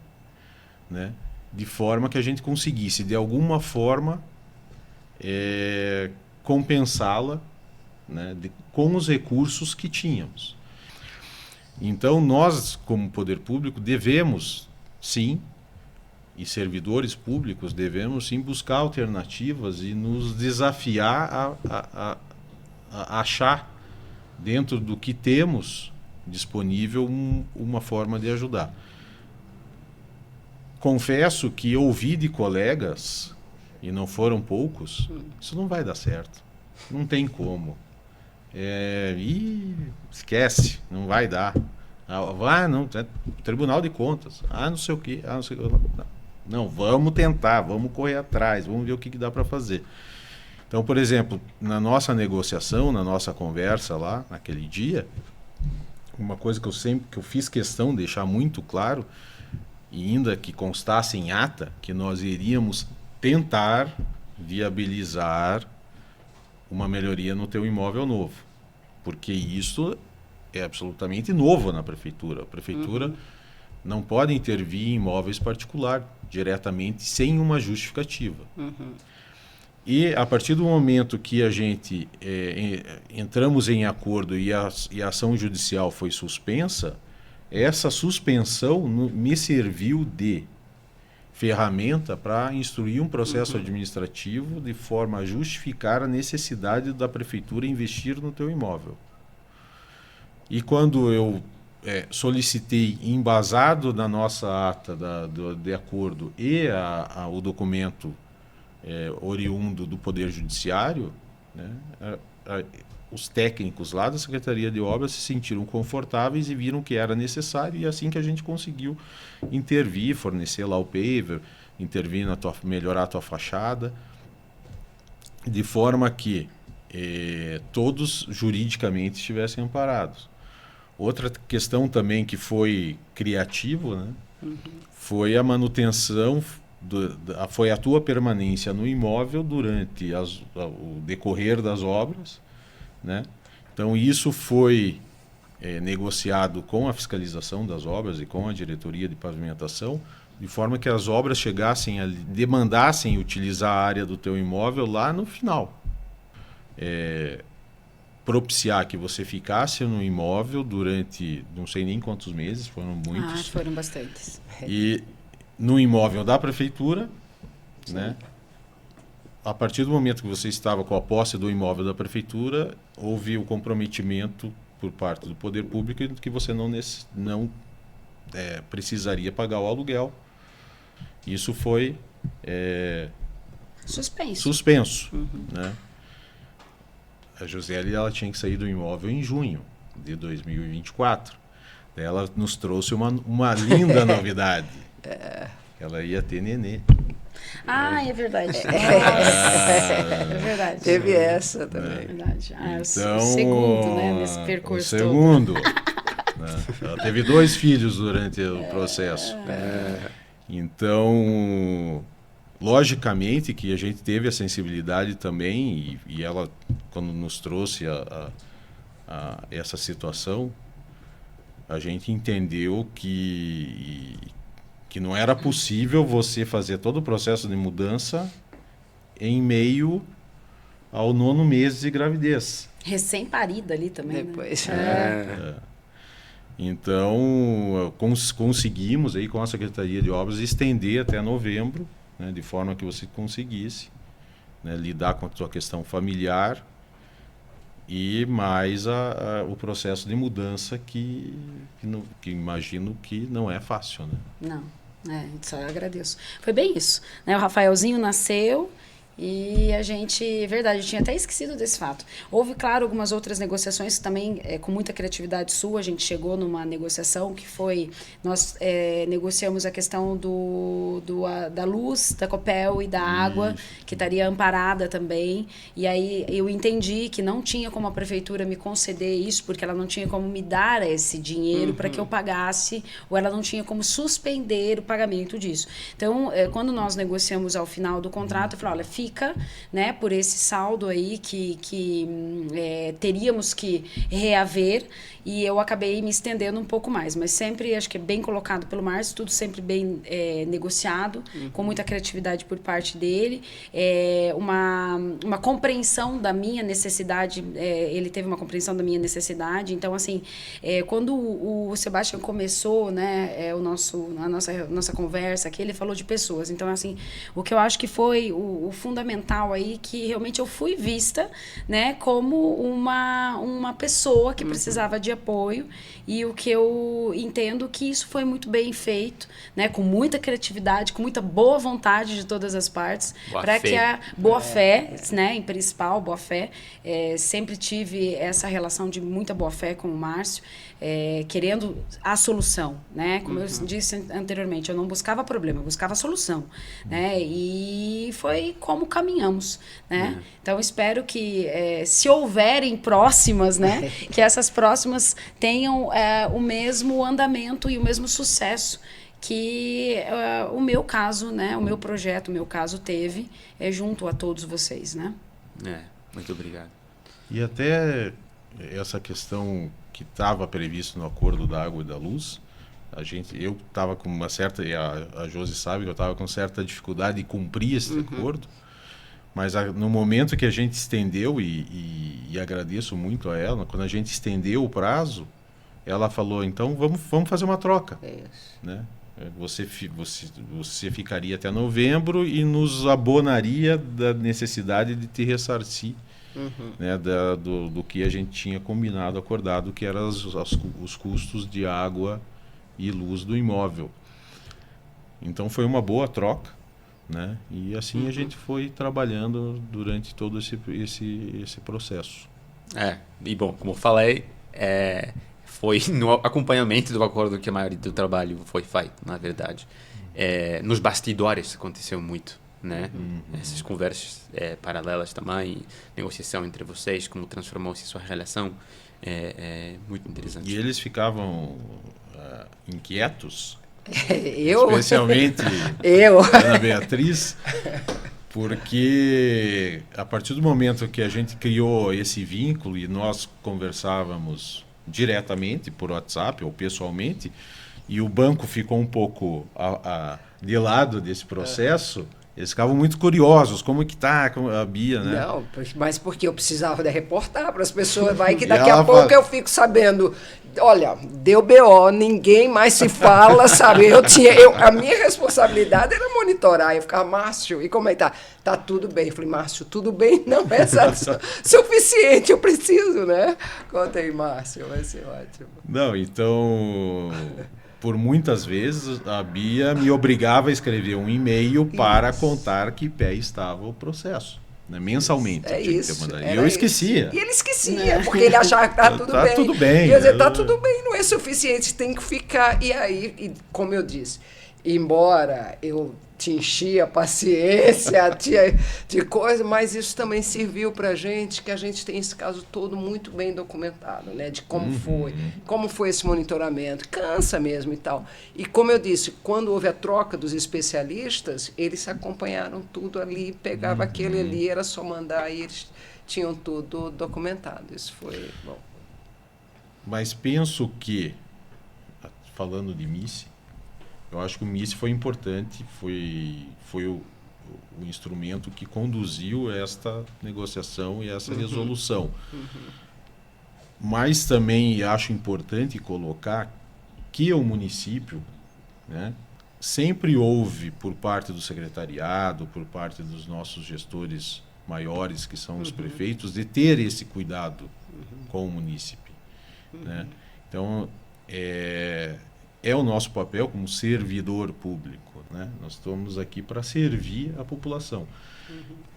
né, de forma que a gente conseguisse de alguma forma compensá-la, né, com os recursos que tínhamos. Então, nós, como poder público, devemos, sim, e servidores públicos, devemos, sim, buscar alternativas e nos desafiar a achar, dentro do que temos disponível, uma forma de ajudar. Confesso que ouvi de colegas, e não foram poucos, isso não vai dar certo. Não tem como. Esquece, não vai dar. Não, Tribunal de Contas. Não sei o quê. Não sei, não, vamos tentar, vamos correr atrás, vamos ver o que dá para fazer. Então, por exemplo, na nossa negociação, na nossa conversa lá, naquele dia, uma coisa que eu fiz questão de deixar muito claro, e ainda que constasse em ata, que nós iríamos tentar viabilizar uma melhoria no teu imóvel novo. Porque isso é absolutamente novo na prefeitura. A prefeitura não pode intervir em imóveis particulares diretamente sem uma justificativa. E a partir do momento que a gente entramos em acordo e a ação judicial foi suspensa, essa suspensão me serviu de ferramenta para instruir um processo administrativo de forma a justificar a necessidade da prefeitura investir no teu imóvel. E quando eu solicitei, embasado na nossa ata de acordo e o documento oriundo do Poder Judiciário, né, os técnicos lá da Secretaria de Obras se sentiram confortáveis e viram que era necessário, e assim que a gente conseguiu intervir, fornecer lá o paver, intervir melhorar a tua fachada, de forma que todos juridicamente estivessem amparados. Outra questão também que foi criativo, né, foi a manutenção, foi a tua permanência no imóvel durante o decorrer das obras, né? Então isso foi negociado com a fiscalização das obras e com a diretoria de pavimentação, de forma que as obras chegassem demandassem utilizar a área do teu imóvel lá no final. Propiciar que você ficasse no imóvel durante não sei nem quantos meses, foram muitos. Foram bastantes. E no imóvel da prefeitura, né? A partir do momento que você estava com a posse do imóvel da prefeitura, houve o comprometimento por parte do poder público de que você não precisaria pagar o aluguel. Isso foi suspenso. Né? A Josiele, ela tinha que sair do imóvel em junho de 2024. Ela nos trouxe uma linda novidade. Ela ia ter nenê. É verdade. É verdade. Teve essa também. É verdade. Então, o segundo, né, nesse percurso o segundo. Né? Ela teve 2 filhos durante o processo. Então, logicamente que a gente teve a sensibilidade também, e ela, quando nos trouxe essa situação, a gente entendeu que não era possível você fazer todo o processo de mudança em meio ao 9º mês de gravidez. Recém-parida ali também. Depois. Né? Então, conseguimos aí com a Secretaria de Obras estender até novembro, né, de forma que você conseguisse, né, lidar com a sua questão familiar e mais o processo de mudança que imagino que não é fácil, né? Não, só eu agradeço. Foi bem isso, né? O Rafaelzinho nasceu e a gente, verdade, eu tinha até esquecido desse fato. Houve, claro, algumas outras negociações que também, com muita criatividade sua, a gente chegou numa negociação que foi, nós negociamos a questão da luz, da Copel e da água, que estaria amparada também, e aí eu entendi que não tinha como a prefeitura me conceder isso, porque ela não tinha como me dar esse dinheiro para que eu pagasse, ou ela não tinha como suspender o pagamento disso. Então, quando nós negociamos ao final do contrato, eu falei, olha, fica fica, né, por esse saldo aí que teríamos que reaver, e eu acabei me estendendo um pouco mais, mas sempre acho que é bem colocado pelo Márcio, tudo sempre bem negociado, com muita criatividade por parte dele, uma compreensão da minha necessidade, ele teve uma compreensão da minha necessidade, então assim, quando o Sebastião começou, né, a nossa conversa aqui, ele falou de pessoas, então assim, o que eu acho que foi o fundamental aí, que realmente eu fui vista, né, como uma pessoa que precisava de apoio, e o que eu entendo que isso foi muito bem feito, né, com muita criatividade, com muita boa vontade de todas as partes, para que a boa fé, né, em principal, boa fé, sempre tive essa relação de muita boa fé com o Márcio, querendo a solução, né, como eu disse anteriormente, eu não buscava problema, eu buscava a solução, né, e foi como caminhamos, né, então espero que se houverem próximas, né, que essas próximas tenham o mesmo andamento e o mesmo sucesso que o meu caso, né, o meu projeto, o meu caso teve junto a todos vocês, né. Muito obrigado. E até essa questão que estava previsto no acordo da água e da luz, eu estava com uma certa, e a Josi sabe que eu estava com certa dificuldade de cumprir esse acordo, mas no momento que a gente estendeu, e agradeço muito a ela, quando a gente estendeu o prazo, ela falou, então vamos fazer uma troca. Né? Você ficaria até novembro e nos abonaria da necessidade de te ressarcir, né, do que a gente tinha combinado, acordado, que eram os custos de água e luz do imóvel. Então foi uma boa troca, né? E assim a gente foi trabalhando durante todo esse processo. E bom, como eu falei, foi no acompanhamento do acordo que a maioria do trabalho foi feito, na verdade. Nos bastidores aconteceu muito, né? Essas conversas paralelas também, negociação entre vocês, como transformou-se sua relação, muito interessante. E eles ficavam inquietos, Eu? especialmente Eu? Ana Beatriz, porque a partir do momento que a gente criou esse vínculo e nós conversávamos diretamente por WhatsApp ou pessoalmente, e o banco ficou um pouco de lado desse processo, eles ficavam muito curiosos, como que tá a Bia, né? Não, mas porque eu precisava de reportar para as pessoas, vai que daqui a pouco eu fico sabendo, olha, deu BO, ninguém mais se fala, sabe? A minha responsabilidade era monitorar, eu ficava, Márcio, e como é que tá? Tá tudo bem. Eu falei, Márcio, tudo bem? Não é suficiente, eu preciso, né? Conta aí, Márcio, vai ser ótimo. Não, então... Por muitas vezes, a Bia me obrigava a escrever um e-mail para contar que pé estava o processo. Né? Mensalmente. E eu esquecia. E ele esquecia, porque ele achava que estava tudo bem. Tudo bem. E eu dizia, tá tudo bem, não é suficiente, tem que ficar. E aí, como eu disse, embora eu te enchia a paciência de coisa, mas isso também serviu para a gente, que a gente tem esse caso todo muito bem documentado, né? De como foi esse monitoramento, cansa mesmo e tal. E como eu disse, quando houve a troca dos especialistas, eles acompanharam tudo ali, pegava aquele ali, era só mandar e eles tinham tudo documentado. Isso foi bom. Mas penso que, falando de MICE, eu acho que o MICE foi importante, foi o instrumento que conduziu esta negociação e essa resolução. Mas também acho importante colocar que o município, né, sempre houve, por parte do secretariado, por parte dos nossos gestores maiores, que são os prefeitos, de ter esse cuidado com o munícipe. Né? Então, é o nosso papel como servidor público, né? Nós estamos aqui para servir a população.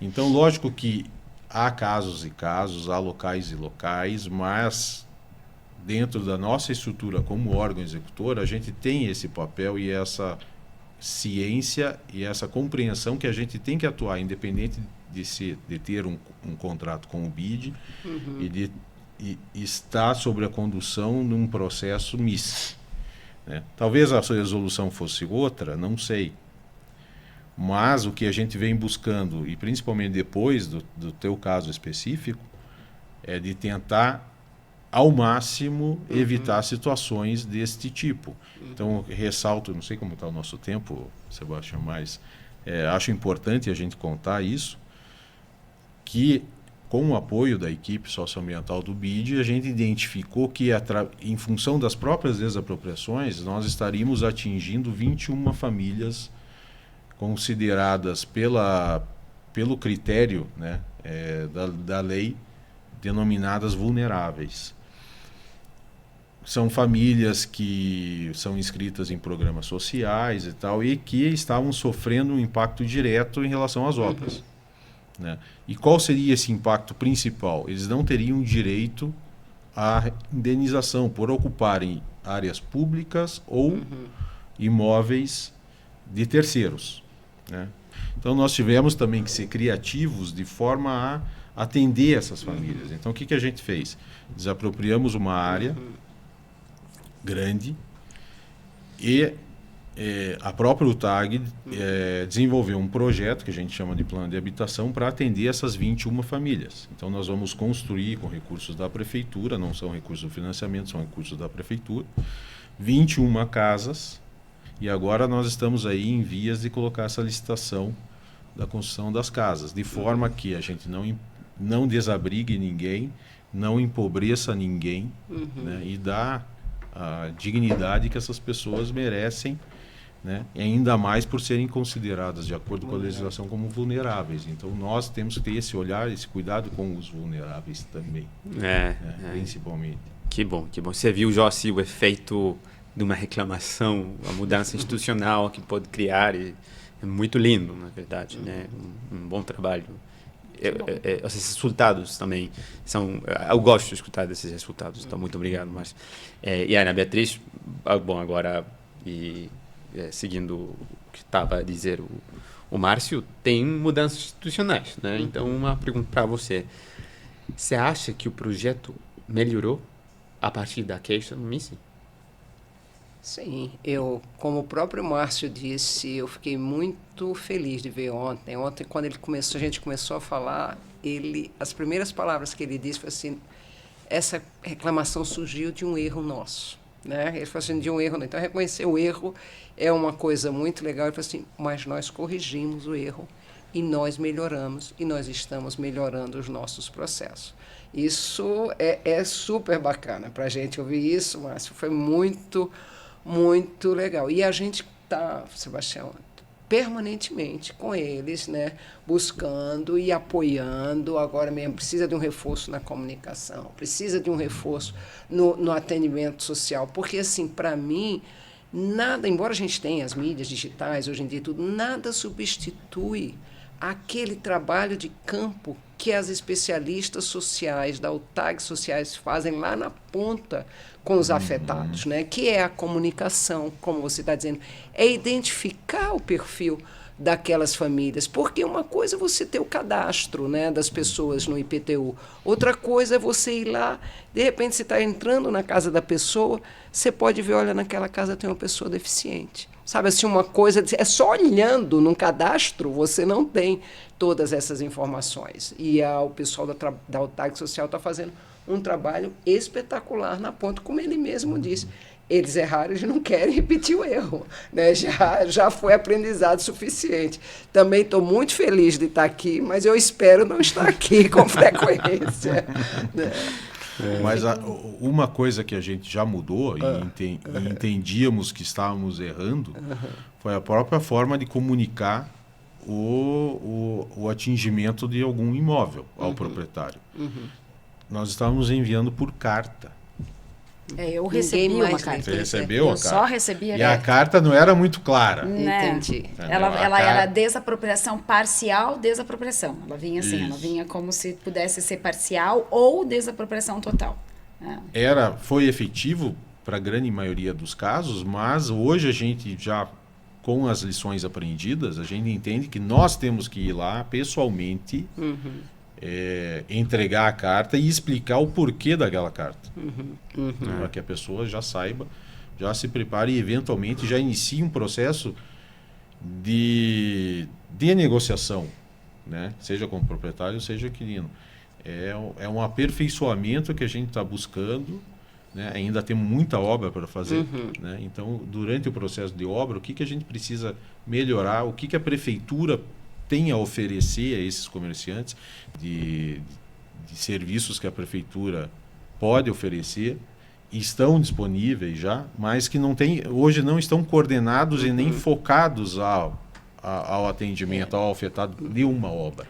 Então, lógico que há casos e casos, há locais e locais, mas dentro da nossa estrutura como órgão executor, a gente tem esse papel e essa ciência e essa compreensão que a gente tem que atuar, independente de ter um contrato com o BID e de estar sobre a condução num processo MICE. Talvez a resolução fosse outra, não sei. Mas o que a gente vem buscando, e principalmente depois do teu caso específico, é de tentar, ao máximo, evitar situações deste tipo. Então, ressalto, não sei como está o nosso tempo, Sebastião, mas acho importante a gente contar isso, que com o apoio da equipe socioambiental do BID, a gente identificou que, em função das próprias desapropriações, nós estaríamos atingindo 21 famílias consideradas pelo critério, né, da lei, denominadas vulneráveis. São famílias que são inscritas em programas sociais e tal, e que estavam sofrendo um impacto direto em relação às obras. Né? E qual seria esse impacto principal? Eles não teriam direito à indenização por ocuparem áreas públicas ou imóveis de terceiros. Né? Então nós tivemos também que ser criativos de forma a atender essas famílias. Então o que a gente fez? Desapropriamos uma área grande e a própria UTAG desenvolveu um projeto que a gente chama de plano de habitação para atender essas 21 famílias. Então nós vamos construir com recursos da prefeitura, não são recursos do financiamento, são recursos da prefeitura, 21 casas, e agora nós estamos aí em vias de colocar essa licitação da construção das casas, de forma que a gente não desabrigue ninguém, não empobreça ninguém, né, e dá a dignidade que essas pessoas merecem, né, e ainda mais por serem consideradas, de acordo com a legislação, como vulneráveis. Então nós temos que ter esse olhar, esse cuidado com os vulneráveis também, principalmente. Que bom, que bom. Você viu, Jossi, o efeito de uma reclamação, a mudança institucional que pode criar, é muito lindo, na verdade, né? Um bom trabalho. Esses resultados também são... Eu gosto de escutar desses resultados, então muito obrigado, Márcio. E a Ana Beatriz, bom, agora, seguindo o que estava a dizer o Márcio, tem mudanças institucionais, né? Então, uma pergunta para você. Você acha que o projeto melhorou a partir da queixa no MICE? Sim, como o próprio Márcio disse, eu fiquei muito feliz de ver ontem. Ontem, quando a gente começou a falar, as primeiras palavras que ele disse foi assim: essa reclamação surgiu de um erro nosso. Né? Ele falou assim, de um erro. Então, reconhecer o erro é uma coisa muito legal. Ele falou assim, mas nós corrigimos o erro e nós melhoramos, e nós estamos melhorando os nossos processos. Isso é super bacana para a gente ouvir isso, Márcio. Foi muito, muito legal. E a gente está, Sebastião, permanentemente com eles, né, buscando e apoiando. Agora mesmo precisa de um reforço na comunicação, precisa de um reforço no atendimento social, porque, assim, para mim, nada, embora a gente tenha as mídias digitais hoje em dia, tudo, nada substitui aquele trabalho de campo que as especialistas sociais, da UTAG Sociais, fazem lá na ponta com os afetados, né? Que é a comunicação, como você está dizendo, é identificar o perfil daquelas famílias, porque uma coisa é você ter o cadastro, né, das pessoas no IPTU, outra coisa é você ir lá, de repente você está entrando na casa da pessoa, você pode ver, olha, naquela casa tem uma pessoa deficiente. Sabe, assim, uma coisa, é só olhando num cadastro, você não tem todas essas informações. E o pessoal da UTAG Social está fazendo um trabalho espetacular na ponta, como ele mesmo disse. Eles erraram, eles não querem repetir o erro, né? Já foi aprendizado suficiente. Também estou muito feliz de estar aqui, mas eu espero não estar aqui com frequência. Né? Mas uma coisa que a gente já mudou e entendíamos que estávamos errando foi a própria forma de comunicar o atingimento de algum imóvel ao proprietário. Nós estávamos enviando por carta. Eu recebi uma carta. Você recebeu a carta? Eu só recebi a carta. E a carta não era muito clara. Né? Entendi. Ela era desapropriação parcial, desapropriação. Ela vinha assim, ela vinha como se pudesse ser parcial ou desapropriação total. Foi efetivo para a grande maioria dos casos, mas hoje a gente já, com as lições aprendidas, a gente entende que nós temos que ir lá pessoalmente, entregar a carta e explicar o porquê daquela carta. Para que a pessoa já saiba, já se prepare e eventualmente já inicie um processo de negociação, né? Seja como proprietário, seja inquilino. É um aperfeiçoamento que a gente está buscando, né? Ainda tem muita obra para fazer, né? Então, durante o processo de obra, o que a gente precisa melhorar, o que a prefeitura tem a oferecer a esses comerciantes de serviços que a prefeitura pode oferecer, estão disponíveis já, mas que hoje não estão coordenados e nem focados ao atendimento, ao afetado de uma obra.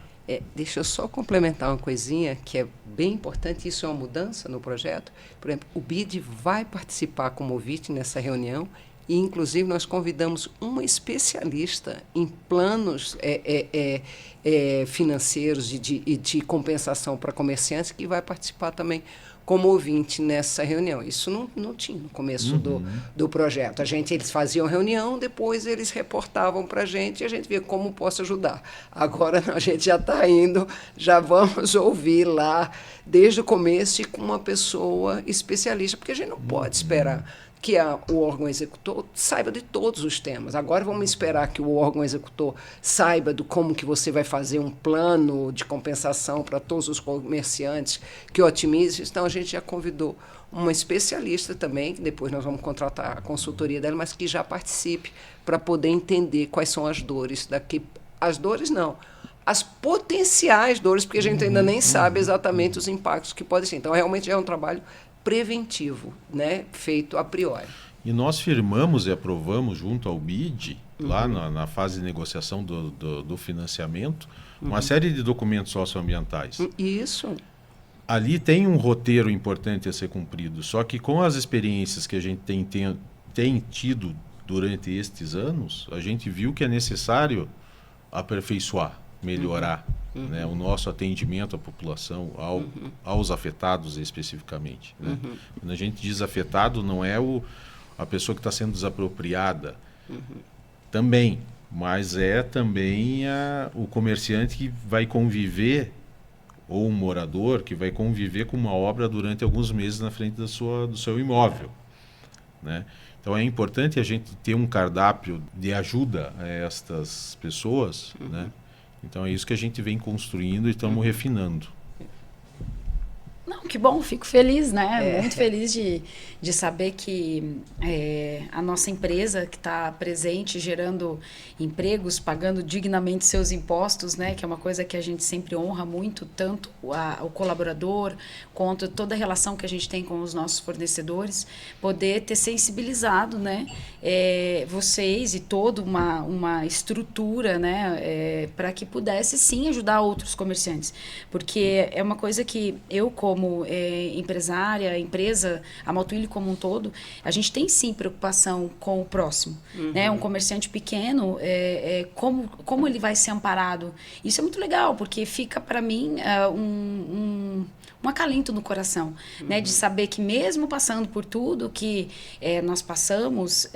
Deixa eu só complementar uma coisinha que é bem importante, isso é uma mudança no projeto. Por exemplo, o BID vai participar como ouvinte nessa reunião e, inclusive, nós convidamos uma especialista em planos financeiros e de compensação para comerciantes que vai participar também como ouvinte nessa reunião. Isso não tinha no começo do projeto. Eles faziam reunião, depois eles reportavam para a gente e a gente via como posso ajudar. Agora a gente já está indo, já vamos ouvir lá desde o começo e com uma pessoa especialista, porque a gente não pode esperar que o órgão executor saiba de todos os temas. Agora vamos esperar que o órgão executor saiba do como que você vai fazer um plano de compensação para todos os comerciantes que otimize. Então, a gente já convidou uma especialista também, que depois nós vamos contratar a consultoria dela, mas que já participe para poder entender quais são as dores daqui. As dores não, as potenciais dores, porque a gente ainda nem sabe exatamente os impactos que podem ser. Então, realmente é um trabalho preventivo, né, feito a priori. E nós firmamos e aprovamos junto ao BID, lá na fase de negociação do financiamento, uma série de documentos socioambientais. Isso. Ali tem um roteiro importante a ser cumprido, só que com as experiências que a gente tem tido durante estes anos, a gente viu que é necessário aperfeiçoar, melhorar, né, o nosso atendimento à população, aos afetados especificamente, né? Quando a gente diz afetado, não é a pessoa que está sendo desapropriada, também, mas é também o comerciante que vai conviver, ou um morador que vai conviver com uma obra durante alguns meses na frente do seu imóvel, né? Então é importante a gente ter um cardápio de ajuda a estas pessoas, né? Então é isso que a gente vem construindo e estamos refinando. Não, que bom, fico feliz, né? Muito feliz de saber que a nossa empresa que está presente, gerando empregos, pagando dignamente seus impostos, né? Que é uma coisa que a gente sempre honra muito, tanto o colaborador, quanto toda a relação que a gente tem com os nossos fornecedores, poder ter sensibilizado, né? Vocês e toda uma estrutura, né? Para que pudesse, sim, ajudar outros comerciantes. Porque é uma coisa que eu, como empresária, empresa, a Maltwilly como um todo, a gente tem sim preocupação com o próximo, né? Um comerciante pequeno, como ele vai ser amparado? Isso é muito legal, porque fica para mim um acalento no coração, né? De saber que mesmo passando por tudo que nós passamos,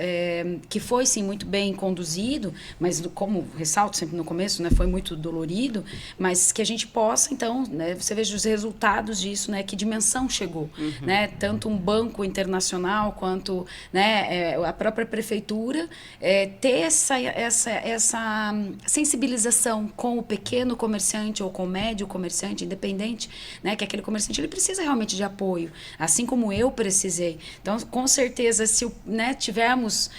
que foi sim muito bem conduzido, mas como ressalto sempre no começo, né? Foi muito dolorido, mas que a gente possa então, né? Você veja os resultados disso, né? Que dimensão chegou, né? Tanto um banco internacional quanto, né? A própria prefeitura ter essa sensibilização com o pequeno comerciante ou com o médio comerciante, independente, né? Que aquele comerciante ele precisa realmente de apoio, assim como eu precisei. Então, com certeza, se tivermos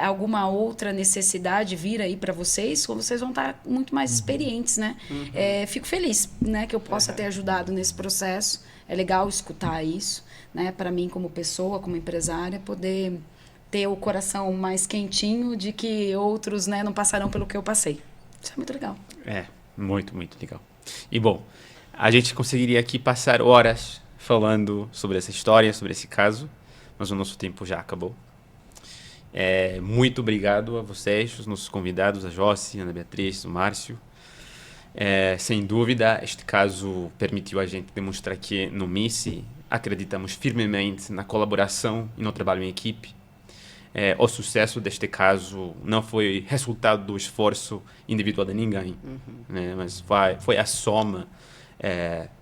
alguma outra necessidade vir aí para vocês vão estar muito mais experientes, né? Fico feliz, né, que eu possa ter ajudado nesse processo. É legal escutar isso, né? Para mim, como pessoa, como empresária, poder ter o coração mais quentinho de que outros, né, não passarão pelo que eu passei. Isso é muito legal. Muito, muito legal. E, bom, a gente conseguiria aqui passar horas falando sobre essa história, sobre esse caso, mas o nosso tempo já acabou. Muito obrigado a vocês, os nossos convidados, a Josi, a Ana Beatriz, o Márcio. Sem dúvida, este caso permitiu a gente demonstrar que no MICE acreditamos firmemente na colaboração e no trabalho em equipe. O sucesso deste caso não foi resultado do esforço individual de ninguém, né? Mas foi a soma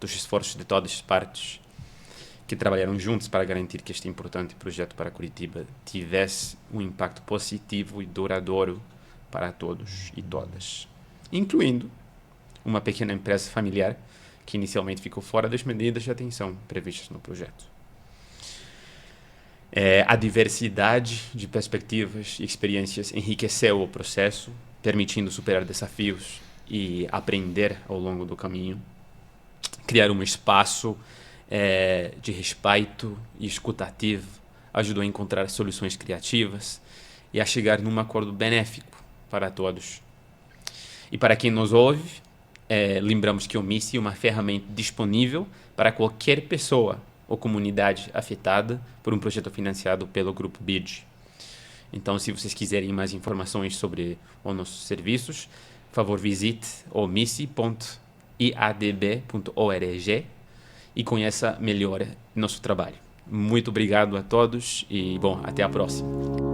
dos esforços de todas as partes que trabalharam juntos para garantir que este importante projeto para Curitiba tivesse um impacto positivo e duradouro para todos e todas, incluindo uma pequena empresa familiar que inicialmente ficou fora das medidas de atenção previstas no projeto. A diversidade de perspectivas e experiências enriqueceu o processo, permitindo superar desafios e aprender ao longo do caminho, criar um espaço de respeito e escutativo ajudou a encontrar soluções criativas e a chegar num acordo benéfico para todos. E para quem nos ouve, lembramos que o MICI é uma ferramenta disponível para qualquer pessoa ou comunidade afetada por um projeto financiado pelo Grupo BID. Então, se vocês quiserem mais informações sobre os nossos serviços, por favor, visite o mici.iadb.org e conheça melhor nosso trabalho. Muito obrigado a todos e, bom, até a próxima.